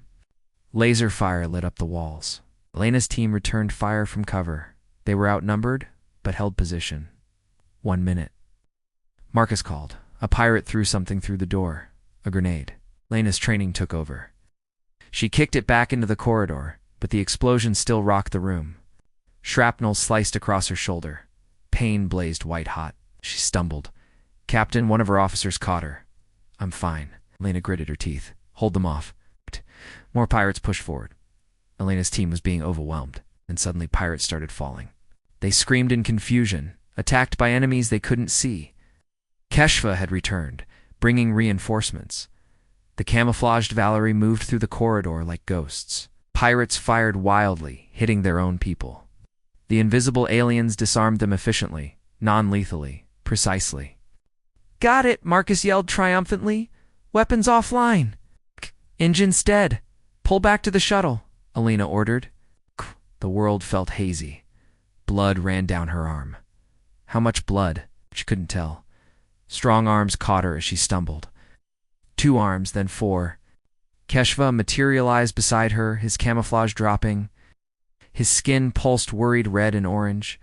Laser fire lit up the walls. Elena's team returned fire from cover. They were outnumbered, but held position. 1 minute. Marcus called. A pirate threw something through the door. A grenade. Elena's training took over. She kicked it back into the corridor, but the explosion still rocked the room. Shrapnel sliced across her shoulder. Pain blazed white-hot. She stumbled. Captain, one of her officers caught her. I'm fine. Elena gritted her teeth. Hold them off. More pirates pushed forward. Elena's team was being overwhelmed, and suddenly pirates started falling. They screamed in confusion, attacked by enemies they couldn't see. HFY had returned, bringing reinforcements. The camouflaged Valerie moved through the corridor like ghosts. Pirates fired wildly, hitting their own people. The invisible aliens disarmed them efficiently, non-lethally, precisely. Got it, Marcus yelled triumphantly. Weapons offline. Engines dead. Pull back to the shuttle, Elena ordered. The world felt hazy. Blood ran down her arm. How much blood? She couldn't tell. Strong arms caught her as she stumbled. 2 arms, then 4. HFY materialized beside her, his camouflage dropping. His skin pulsed worried red and orange.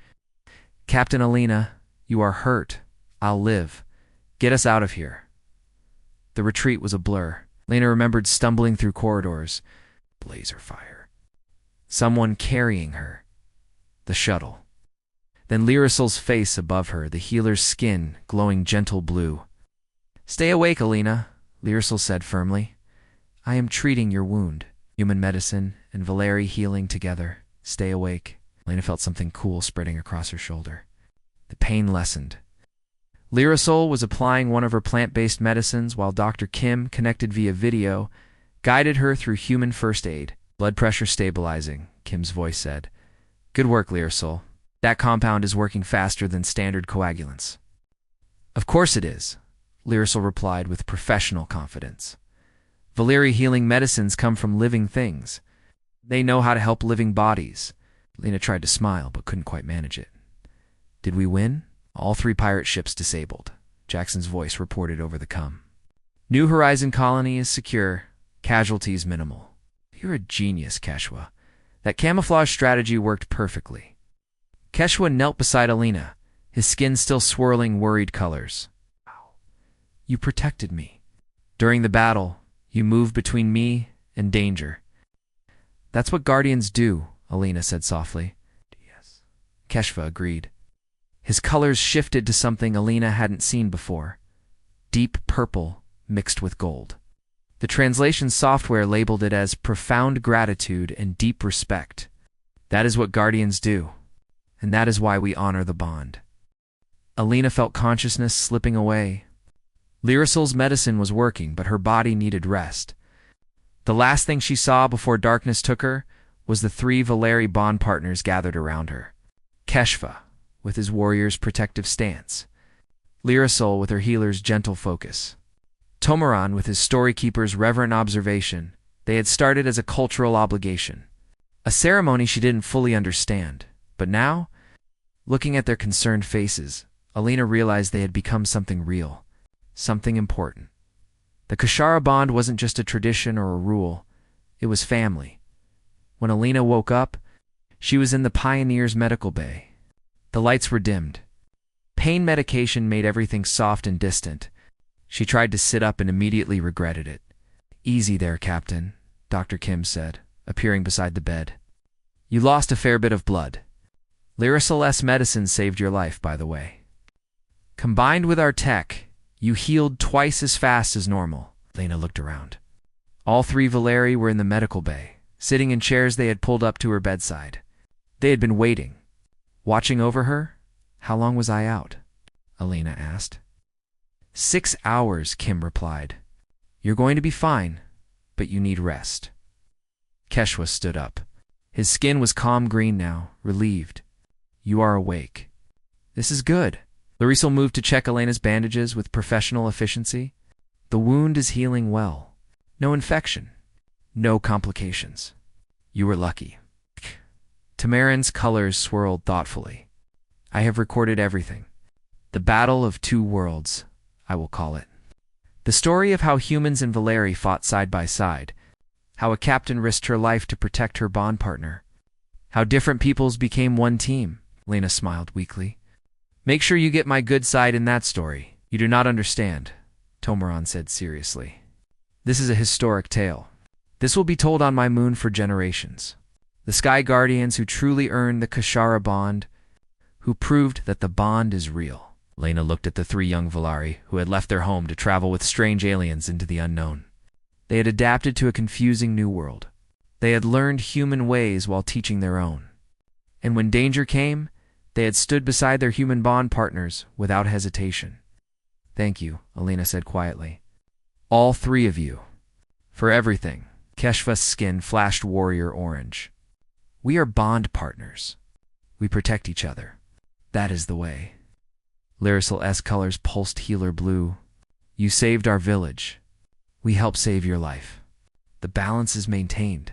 Captain Elena, you are hurt. I'll live. Get us out of here. The retreat was a blur. Elena remembered stumbling through corridors. Laser fire. Someone carrying her. The shuttle. Then Lyrisol's face above her, the healer's skin glowing gentle blue. Stay awake, Elena, Lyrisol said firmly. I am treating your wound. Human medicine and Valeri healing together. Stay awake. Elena felt something cool spreading across her shoulder. The pain lessened. Lyrisol was applying one of her plant-based medicines while Dr. Kim, connected via video, guided her through human first aid. Blood pressure stabilizing, Kim's voice said. Good work, Lyrisol. That compound is working faster than standard coagulants. Of course it is, Lyrisol replied with professional confidence. Valeri healing medicines come from living things. They know how to help living bodies. Lena tried to smile but couldn't quite manage it. Did we win? All 3 pirate ships disabled, Jackson's voice reported over the comm. New Horizon colony is secure, casualties minimal. You're a genius, HFY. That camouflage strategy worked perfectly. HFY knelt beside Elena, his skin still swirling worried colors. You protected me. During the battle, you moved between me and danger. That's what Guardians do, Elena said softly. Yes. HFY agreed. His colors shifted to something Elena hadn't seen before. Deep purple mixed with gold. The translation software labeled it as profound gratitude and deep respect. That is what Guardians do, and that is why we honor the bond. Elena felt consciousness slipping away. Lyrisol's medicine was working, but her body needed rest. The last thing she saw before darkness took her was the 3 Valeri bond partners gathered around her. HFY, with his warrior's protective stance. Lyrisol with her healer's gentle focus. Tomaran with his storykeeper's reverent observation. They had started as a cultural obligation. A ceremony she didn't fully understand. But now, looking at their concerned faces, Elena realized they had become something real. Something important. The Kashara bond wasn't just a tradition or a rule. It was family. When Elena woke up, she was in the Pioneer's medical bay. The lights were dimmed. pain medication made everything soft and distant. She tried to sit up and immediately regretted it. "Easy there, Captain," Dr. Kim said, appearing beside the bed. "You lost a fair bit of blood. Lyrisal's medicine saved your life, by the way. Combined with our tech, you healed twice as fast as normal." Lena looked around. All three Valeri were in the medical bay, sitting in chairs they had pulled up to her bedside. They had been waiting. Watching over her? "How long was I out?" Alina asked. 6 hours, Kim replied. "You're going to be fine, but you need rest." Keshwa stood up. His skin was calm green now, relieved. "You are awake." "This is good." Larissa moved to check Elena's bandages with professional efficiency. "The wound is healing well. No infection. No complications. You were lucky." Tamarin's colors swirled thoughtfully. "I have recorded everything. The Battle of Two Worlds, I will call it. The story of how humans and Valeri fought side by side, how a captain risked her life to protect her bond partner, how different peoples became one team." Lena smiled weakly. "Make sure you get my good side in that story." "You do not understand," Tomaran said seriously. "This is a historic tale. This will be told on my moon for generations. The Sky Guardians who truly earned the Kashara bond, who proved that the bond is real." Lena looked at the three young Valeri who had left their home to travel with strange aliens into the unknown. They had adapted to a confusing new world. They had learned human ways while teaching their own. And when danger came, they had stood beside their human bond partners without hesitation. "Thank you," Alina said quietly. "All three of you. For everything." Keshva's skin flashed warrior orange. "We are bond partners. We protect each other. That is the way." Lyrisal's colors pulsed healer blue. "You saved our village. We help save your life. The balance is maintained."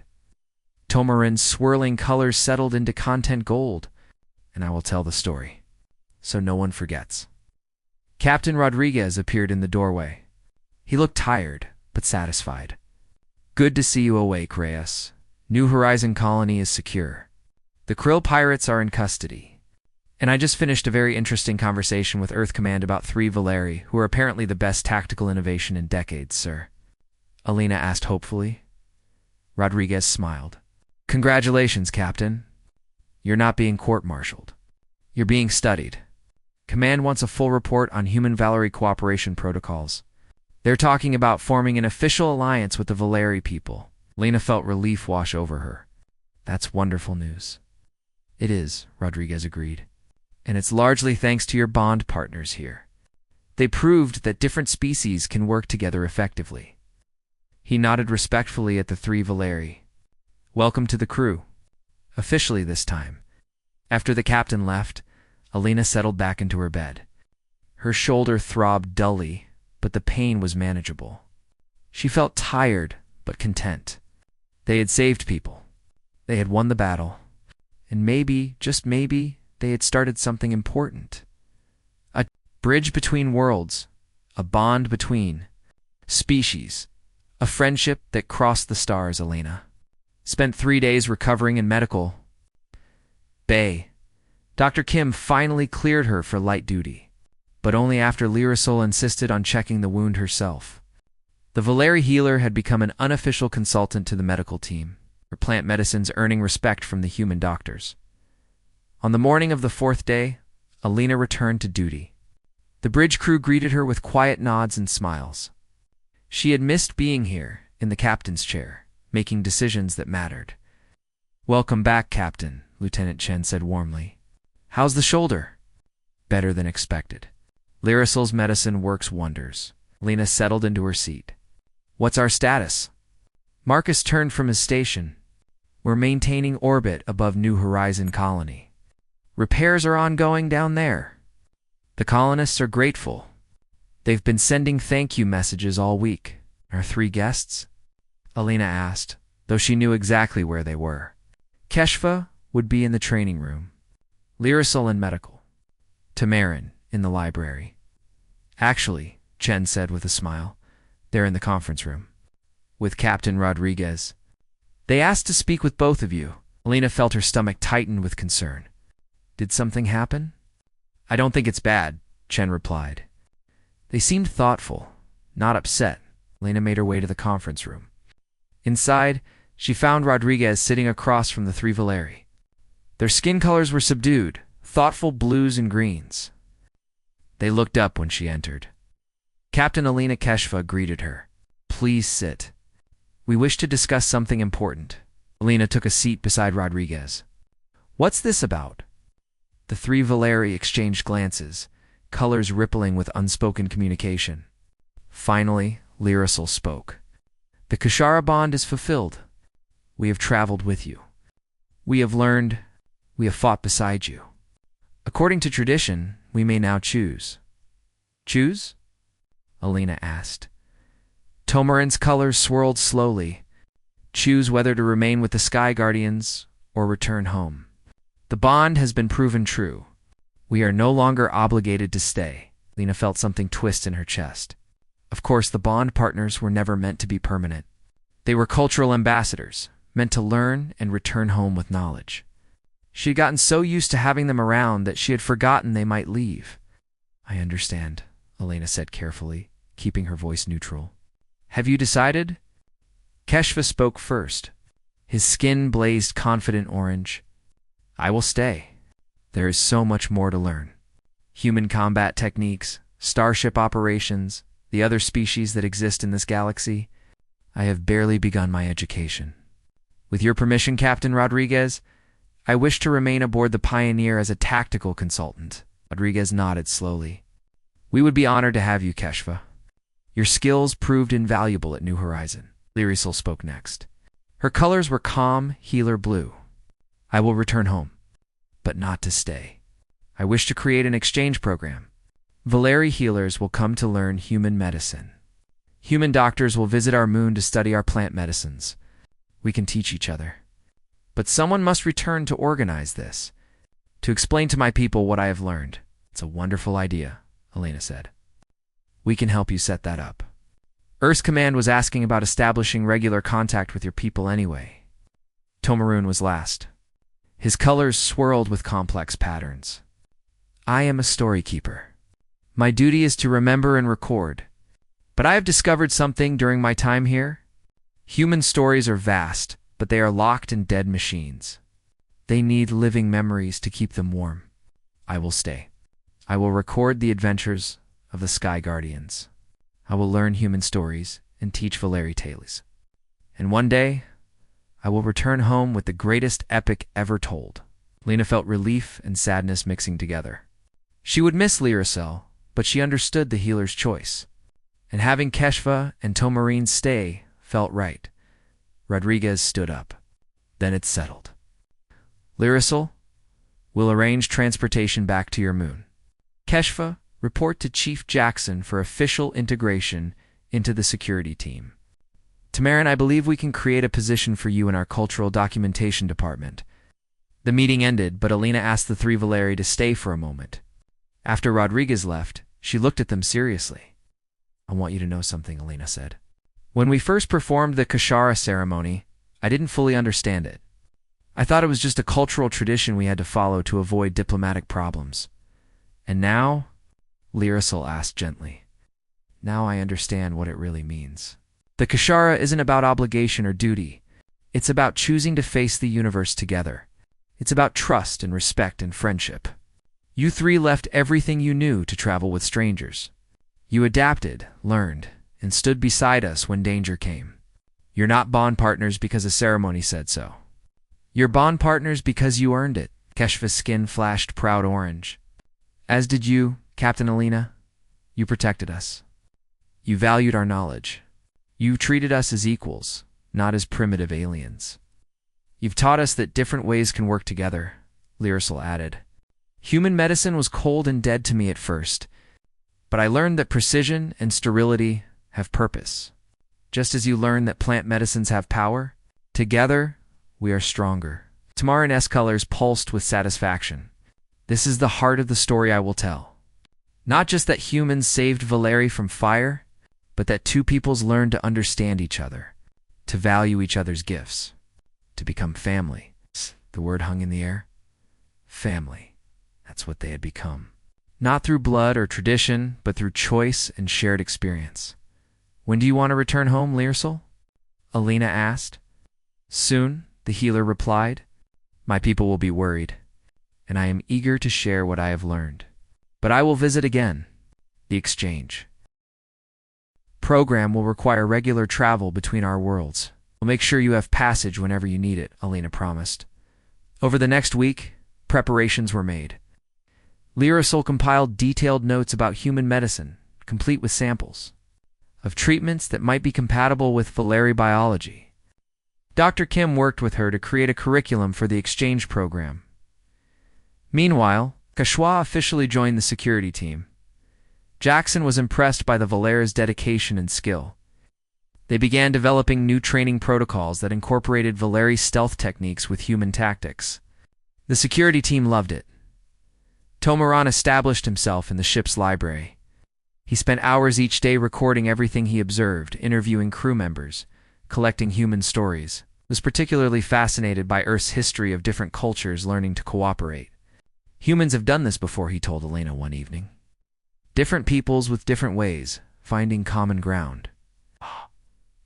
Tomarin's swirling colors settled into content gold. "And I will tell the story, so no one forgets." Captain Rodriguez appeared in the doorway. He looked tired, but satisfied. "Good to see you awake, Reyes. New Horizon Colony is secure. The Krill pirates are in custody. And I just finished a very interesting conversation with Earth Command about 3 Valeri, who are apparently the best tactical innovation in decades, sir." Alina asked hopefully. Rodriguez smiled. "Congratulations, Captain. You're not being court-martialed. You're being studied. Command wants a full report on human Valeri cooperation protocols. They're talking about forming an official alliance with the Valeri people." Lena felt relief wash over her. "That's wonderful news." "It is," Rodriguez agreed. "And it's largely thanks to your bond partners here. They proved that different species can work together effectively." He nodded respectfully at the 3 Valeri. "Welcome to the crew. Officially this time." After the captain left, Alina settled back into her bed. Her shoulder throbbed dully, but the pain was manageable. She felt tired, but content. They had saved people. They had won the battle. And maybe, just maybe, they had started something important. A bridge between worlds. A bond between species. A friendship that crossed the stars, Alina. Spent 3 days recovering in medical bay. Dr. Kim finally cleared her for light duty, but only after Lyrisol insisted on checking the wound herself. The Valeri healer had become an unofficial consultant to the medical team, her plant medicines earning respect from the human doctors. On the morning of the 4th day, Alina returned to duty. The bridge crew greeted her with quiet nods and smiles. She had missed being here, in the captain's chair, making decisions that mattered. "Welcome back, Captain," Lieutenant Chen said warmly. "How's the shoulder?" "Better than expected. Lyrisal's medicine works wonders." Lena settled into her seat. "What's our status?" Marcus turned from his station. "We're maintaining orbit above New Horizon Colony. Repairs are ongoing down there. The colonists are grateful. They've been sending thank you messages all week." "Our 3 guests?" Alina asked, though she knew exactly where they were. Keshva would be in the training room. Lyrisol in medical. Tamarin in the library. "Actually," Chen said with a smile, "they're in the conference room. With Captain Rodriguez. They asked to speak with both of you." Alina felt her stomach tighten with concern. Did something happen? I don't think it's bad, Chen replied. They seemed thoughtful, not upset. Lena made her way to the conference room. Inside, she found Rodriguez sitting across from the three Valeri. Their skin colors were subdued, thoughtful blues and greens. They looked up when she entered. Captain Alina Keshva greeted her. Please sit. We wish to discuss something important. Alina took a seat beside Rodriguez. What's this about? The three Valeri exchanged glances, colors rippling with unspoken communication. Finally, Lyricel spoke. The Kashara bond is fulfilled. We have traveled with you. We have learned. We have fought beside you. According to tradition, we may now choose. Choose? Alina asked. Tomarin's colors swirled slowly. Choose whether to remain with the Sky Guardians or return home. The bond has been proven true. We are no longer obligated to stay. Lena felt something twist in her chest. Of course, the bond partners were never meant to be permanent. They were cultural ambassadors, meant to learn and return home with knowledge. She had gotten so used to having them around that she had forgotten they might leave. I understand, Elena said carefully, keeping her voice neutral. Have you decided? Keshva spoke first. His skin blazed confident orange. I will stay. There is so much more to learn. Human combat techniques, starship operations, the other species that exist in this galaxy. I have barely begun my education. With your permission, Captain Rodriguez, I wish to remain aboard the Pioneer as a tactical consultant. Rodriguez nodded slowly. We would be honored to have you, Keshva. Your skills proved invaluable at New Horizon. Lyricel spoke next. Her colors were calm, healer blue. I will return home, but not to stay. I wish to create an exchange program. Valeri healers will come to learn human medicine. Human doctors will visit our moon to study our plant medicines. We can teach each other. But someone must return to organize this, to explain to my people what I have learned. It's a wonderful idea, Elena said. We can help you set that up. Earth's command was asking about establishing regular contact with your people anyway. Tomarun was last. His colors swirled with complex patterns. I am a story keeper. My duty is to remember and record. But I have discovered something during my time here. Human stories are vast, but they are locked in dead machines. They need living memories to keep them warm. I will stay. I will record the adventures of the Sky Guardians. I will learn human stories and teach Valeri tales. And one day, I will return home with the greatest epic ever told. Lena felt relief and sadness mixing together. She would miss Lyricel, but she understood the healer's choice. And having Keshva and Tomarine stay felt right. Rodriguez stood up. Then it's settled. Lyricel, we'll arrange transportation back to your moon. Keshva, report to Chief Jackson for official integration into the security team. Tamarin, I believe we can create a position for you in our cultural documentation department. The meeting ended, but Alina asked the three Valeri to stay for a moment. After Rodriguez left, she looked at them seriously. I want you to know something, Alina said. When we first performed the Kashara ceremony, I didn't fully understand it. I thought it was just a cultural tradition we had to follow to avoid diplomatic problems. And now, Lyricel asked gently, now I understand what it really means. The Kashara isn't about obligation or duty. It's about choosing to face the universe together. It's about trust and respect and friendship. You three left everything you knew to travel with strangers. You adapted, learned, and stood beside us when danger came. You're not bond partners because a ceremony said so. You're bond partners because you earned it. Keshva's skin flashed proud orange. As did you, Captain Alina. You protected us. You valued our knowledge. You treated us as equals, not as primitive aliens. You've taught us that different ways can work together, Lyricel added. Human medicine was cold and dead to me at first, but I learned that precision and sterility have purpose. Just as you learn that plant medicines have power, together we are stronger. Tamarin's colors pulsed with satisfaction. This is the heart of the story I will tell. Not just that humans saved Valeri from fire, but that two peoples learned to understand each other, to value each other's gifts, to become family. The word hung in the air. Family. That's what they had become. Not through blood or tradition, but through choice and shared experience. When do you want to return home, Leersol? Alina asked. Soon, the healer replied. My people will be worried, and I am eager to share what I have learned. But I will visit again. The exchange program will require regular travel between our worlds. We'll make sure you have passage whenever you need it, Alina promised. Over the next week, preparations were made. Leersol compiled detailed notes about human medicine, complete with samples of treatments that might be compatible with Valeri biology. Dr. Kim worked with her to create a curriculum for the exchange program. Meanwhile, HFY officially joined the security team. Jackson was impressed by the Valera's dedication and skill. They began developing new training protocols that incorporated Valeri stealth techniques with human tactics. The security team loved it. Tomaran established himself in the ship's library. He spent hours each day recording everything he observed, interviewing crew members, collecting human stories. He was particularly fascinated by Earth's history of different cultures learning to cooperate. Humans have done this before, he told Elena one evening. Different peoples with different ways, finding common ground.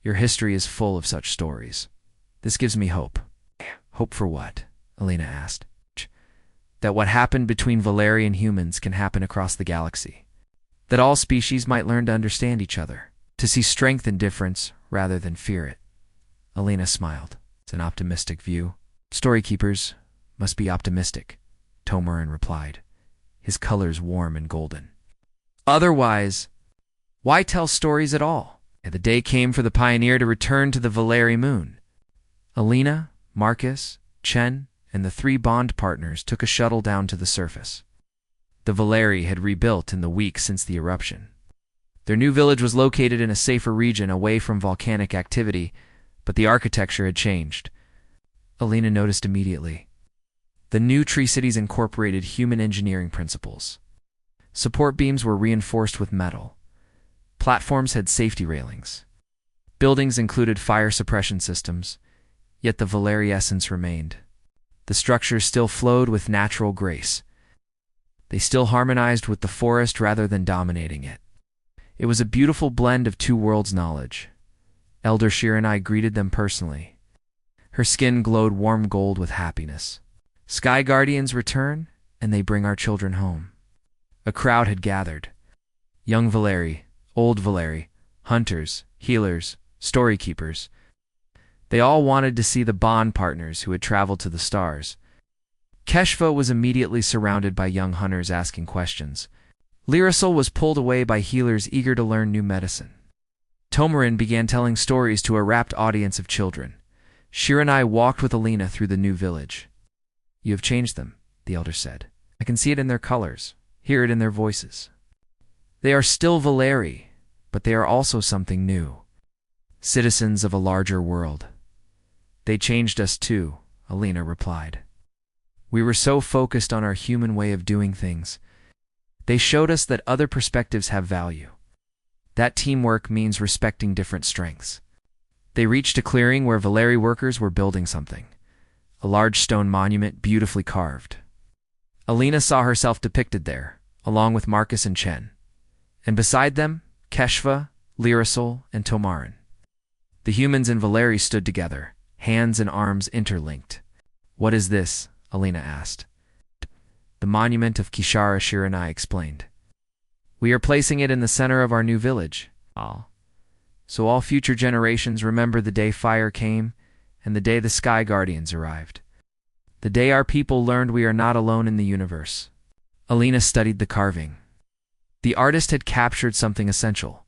Your history is full of such stories. This gives me hope. Hope for what? Elena asked. That what happened between Valeri and humans can happen across the galaxy. That all species might learn to understand each other, to see strength in difference rather than fear it. Elena smiled. It's an optimistic view. Storykeepers must be optimistic, Tomaran replied, his colors warm and golden. Otherwise, why tell stories at all? The day came for the pioneer to return to the Valeri moon. Alina, Marcus, Chen, and the three bond partners took a shuttle down to the surface. The Valeri had rebuilt in the week since the eruption. Their new village was located in a safer region away from volcanic activity, but the architecture had changed. Alina noticed immediately. The new tree cities incorporated human engineering principles. Support beams were reinforced with metal. Platforms had safety railings. Buildings included fire suppression systems, yet the Valeri essence remained. The structures still flowed with natural grace. They still harmonized with the forest rather than dominating it. It was a beautiful blend of two worlds' knowledge. Elder Shiranai greeted them personally. Her skin glowed warm gold with happiness. Sky Guardians return, and they bring our children home. A crowd had gathered. Young Valeri, old Valeri, hunters, healers, story keepers. They all wanted to see the bond partners who had traveled to the stars. Keshva was immediately surrounded by young hunters asking questions. Leersol was pulled away by healers eager to learn new medicine. Tomarin began telling stories to a rapt audience of children. Shiranai walked with Alina through the new village. You have changed them, the elder said. I can see it in their colors, hear it in their voices. They are still Valeri, but they are also something new. Citizens of a larger world. They changed us too, Alina replied. We were so focused on our human way of doing things. They showed us that other perspectives have value. That teamwork means respecting different strengths. They reached a clearing where Valeri workers were building something. A large stone monument beautifully carved. Alina saw herself depicted there, along with Marcus and Chen. And beside them, Keshva, Leersol, and Tomarin. The humans and Valeri stood together, hands and arms interlinked. What is this? Alina asked. The monument of Kishara, Shiranai explained. We are placing it in the center of our new village. So all future generations remember the day fire came and the day the Sky Guardians arrived. The day our people learned we are not alone in the universe. Alina studied the carving. The artist had captured something essential.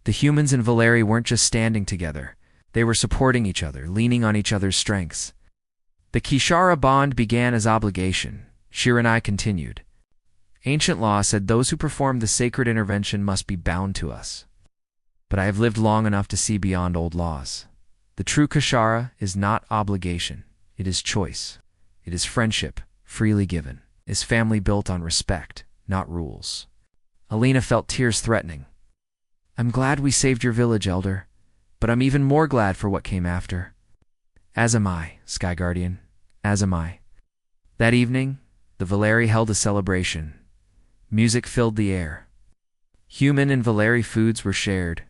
The humans and Valeri weren't just standing together. They were supporting each other, leaning on each other's strengths. The Kishara bond began as obligation. Shiranai continued. Ancient law said those who perform the sacred intervention must be bound to us. But I have lived long enough to see beyond old laws. The true Kishara is not obligation. It is choice. It is friendship, freely given. It is family built on respect, not rules. Alina felt tears threatening. I'm glad we saved your village, Elder, but I'm even more glad for what came after. As am I, Sky Guardian, as am I. That evening, the Valeri held a celebration. Music filled the air. Human and Valeri foods were shared.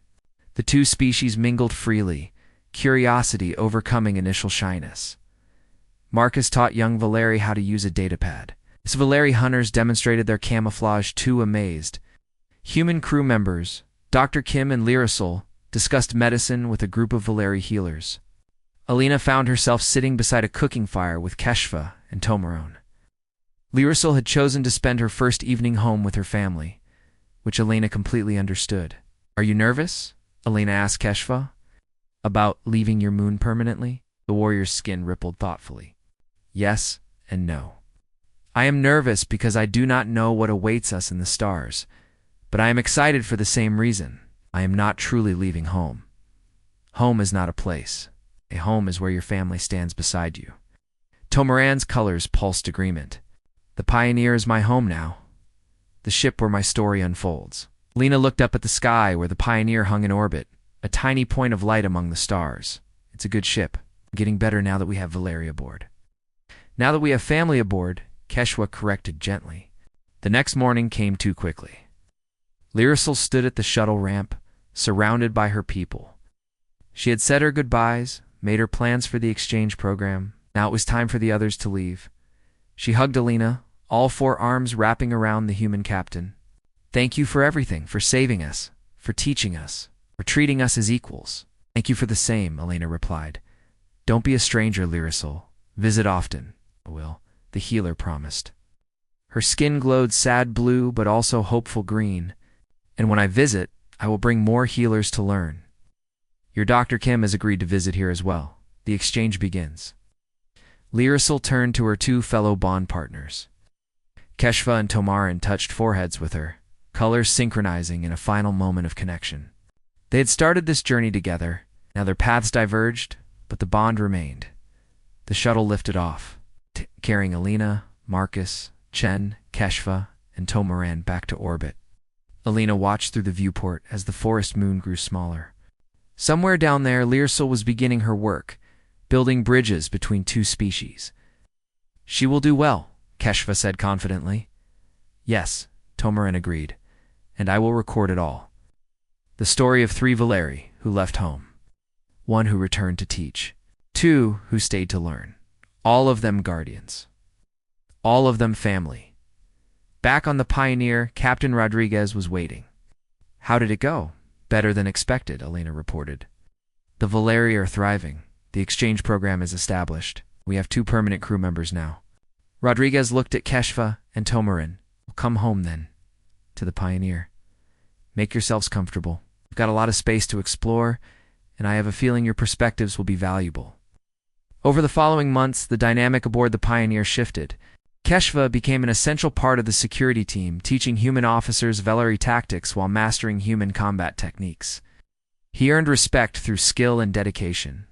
The two species mingled freely, curiosity overcoming initial shyness. Marcus taught young Valeri how to use a datapad. As Valeri hunters demonstrated their camouflage, too amazed. Human crew members, Dr. Kim and Lyrosol, discussed medicine with a group of Valeri healers. Alina found herself sitting beside a cooking fire with Keshva and Tomaron. Lyrosol had chosen to spend her first evening home with her family, which Alina completely understood. "Are you nervous?" Alina asked Keshva. "About leaving your moon permanently?" The warrior's skin rippled thoughtfully. "Yes and no. I am nervous because I do not know what awaits us in the stars, but I am excited for the same reason. I am not truly leaving home. Home is not a place. A home is where your family stands beside you." Tomaran's colors pulsed agreement. "The Pioneer is my home now. The ship where my story unfolds." Lena looked up at the sky where the Pioneer hung in orbit, a tiny point of light among the stars. "It's a good ship. Getting better now that we have Valeri aboard." "Now that we have family aboard," Keshwa corrected gently. The next morning came too quickly. Lyrosol stood at the shuttle ramp, surrounded by her people. She had said her goodbyes, made her plans for the exchange program. Now it was time for the others to leave. She hugged Alina, all four arms wrapping around the human captain. "Thank you for everything, for saving us, for teaching us, for treating us as equals." "Thank you for the same," Alina replied. "Don't be a stranger, Lyrosol. Visit often." "I will," the healer promised. Her skin glowed sad blue but also hopeful green. "And when I visit, I will bring more healers to learn. Your Dr. Kim has agreed to visit here as well. The exchange begins." Lyrosol turned to her two fellow bond partners. Keshva and Tomaran touched foreheads with her, colors synchronizing in a final moment of connection. They had started this journey together. Now their paths diverged, but the bond remained. The shuttle lifted off, carrying Alina, Marcus, Chen, Keshva, and Tomaran back to orbit. Alina watched through the viewport as the forest moon grew smaller. Somewhere down there, Lyrosol was beginning her work, building bridges between two species. "She will do well," Keshva said confidently. "Yes," Tomaran agreed, "and I will record it all." The story of 3 Valeri who left home. 1 who returned to teach. 2 who stayed to learn. All of them guardians. All of them family. Back on the Pioneer, Captain Rodriguez was waiting. "How did it go?" "Better than expected," Alina reported. "The Valeri are thriving. The exchange program is established. We have 2 permanent crew members now." Rodriguez looked at Keshva and Tomaran. "Come home then, to the Pioneer. Make yourselves comfortable. We've got a lot of space to explore, and I have a feeling your perspectives will be valuable." Over the following months, the dynamic aboard the Pioneer shifted. Keshva became an essential part of the security team, teaching human officers Valeri tactics while mastering human combat techniques. He earned respect through skill and dedication.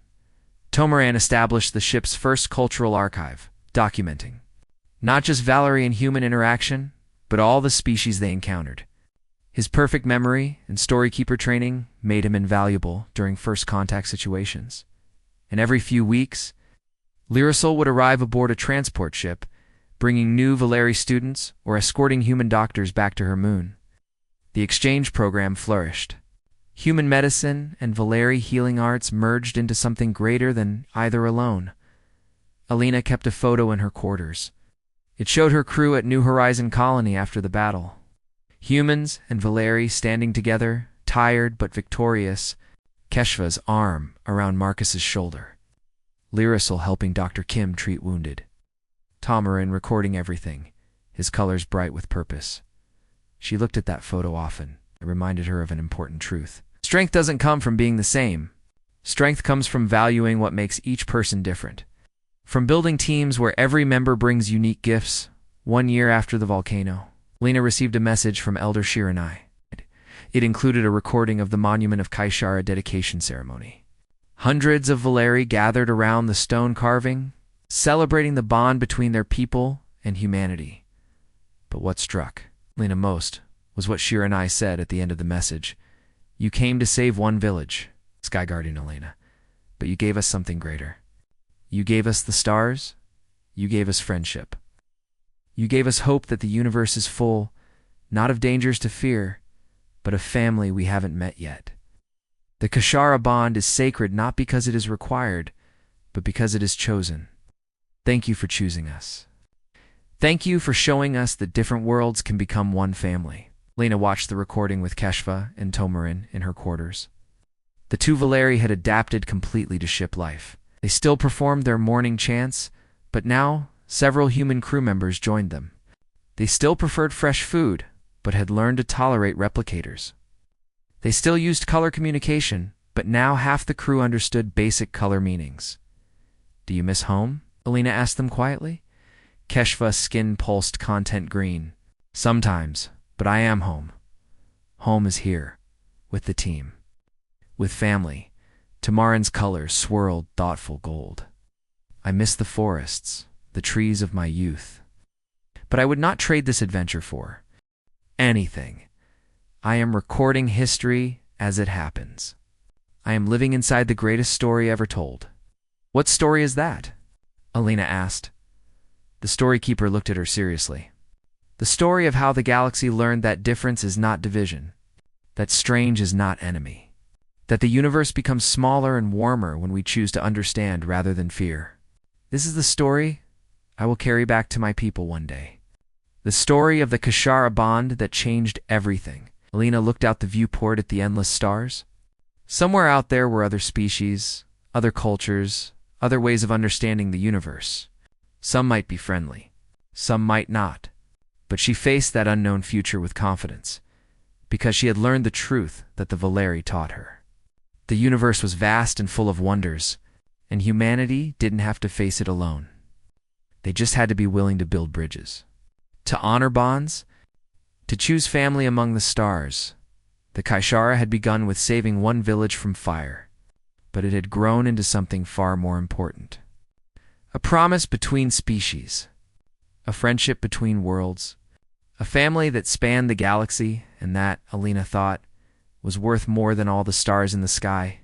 Tomaran established the ship's first cultural archive, documenting not just Valeri and human interaction, but all the species they encountered. His perfect memory and storykeeper training made him invaluable during first contact situations. And every few weeks, Lyrosol would arrive aboard a transport ship, bringing new Valeri students or escorting human doctors back to her moon. The exchange program flourished. Human medicine and Valeri healing arts merged into something greater than either alone. Alina kept a photo in her quarters. It showed her crew at New Horizon Colony after the battle. Humans and Valeri standing together, tired but victorious, Keshva's arm around Marcus's shoulder. Lyrosol helping Dr. Kim treat wounded. Tomaran recording everything, his colors bright with purpose. She looked at that photo often. It reminded her of an important truth. Strength doesn't come from being the same. Strength comes from valuing what makes each person different. From building teams where every member brings unique gifts. 1 year after the volcano, Lena received a message from Elder Shiranai. It included a recording of the Monument of Kaishara dedication ceremony. Hundreds of Valeri gathered around the stone carving, celebrating the bond between their people and humanity. But what struck Lena most was what Shiranai said at the end of the message. "You came to save one village, Sky Guardian Elena, but you gave us something greater. You gave us the stars. You gave us friendship. You gave us hope that the universe is full, not of dangers to fear, but of family we haven't met yet. The Kashara bond is sacred not because it is required, but because it is chosen. Thank you for choosing us. Thank you for showing us that different worlds can become one family. Lena watched the recording with Keshva and Tomarin in her quarters. The two Valeri had adapted completely to ship life. They still performed their morning chants, but now several human crew members joined them. They still preferred fresh food, but had learned to tolerate replicators. They still used color communication, but now half the crew understood basic color meanings. Do you miss home? Alina asked them quietly. Keshva's skin pulsed content green. Sometimes, but I am home. Home is here, with the team. With family. Tamarin's colors swirled thoughtful gold. I miss the forests, the trees of my youth. But I would not trade this adventure for anything. I am recording history as it happens. I am living inside the greatest story ever told. What story is that? Alina asked. The storykeeper looked at her seriously. The story of how the galaxy learned that difference is not division, that strange is not enemy, that the universe becomes smaller and warmer when we choose to understand rather than fear. This is the story I will carry back to my people one day. The story of the Kashara bond that changed everything. Alina looked out the viewport at the endless stars. Somewhere out there were other species, other cultures, other ways of understanding the universe. Some might be friendly, some might not. But she faced that unknown future with confidence, because she had learned the truth that the Valeri taught her. The universe was vast and full of wonders, and humanity didn't have to face it alone. They just had to be willing to build bridges. To honor bonds, to choose family among the stars. The Kaishara had begun with saving one village from fire, but it had grown into something far more important. A promise between species, a friendship between worlds, a family that spanned the galaxy, and that, Alina thought, was worth more than all the stars in the sky.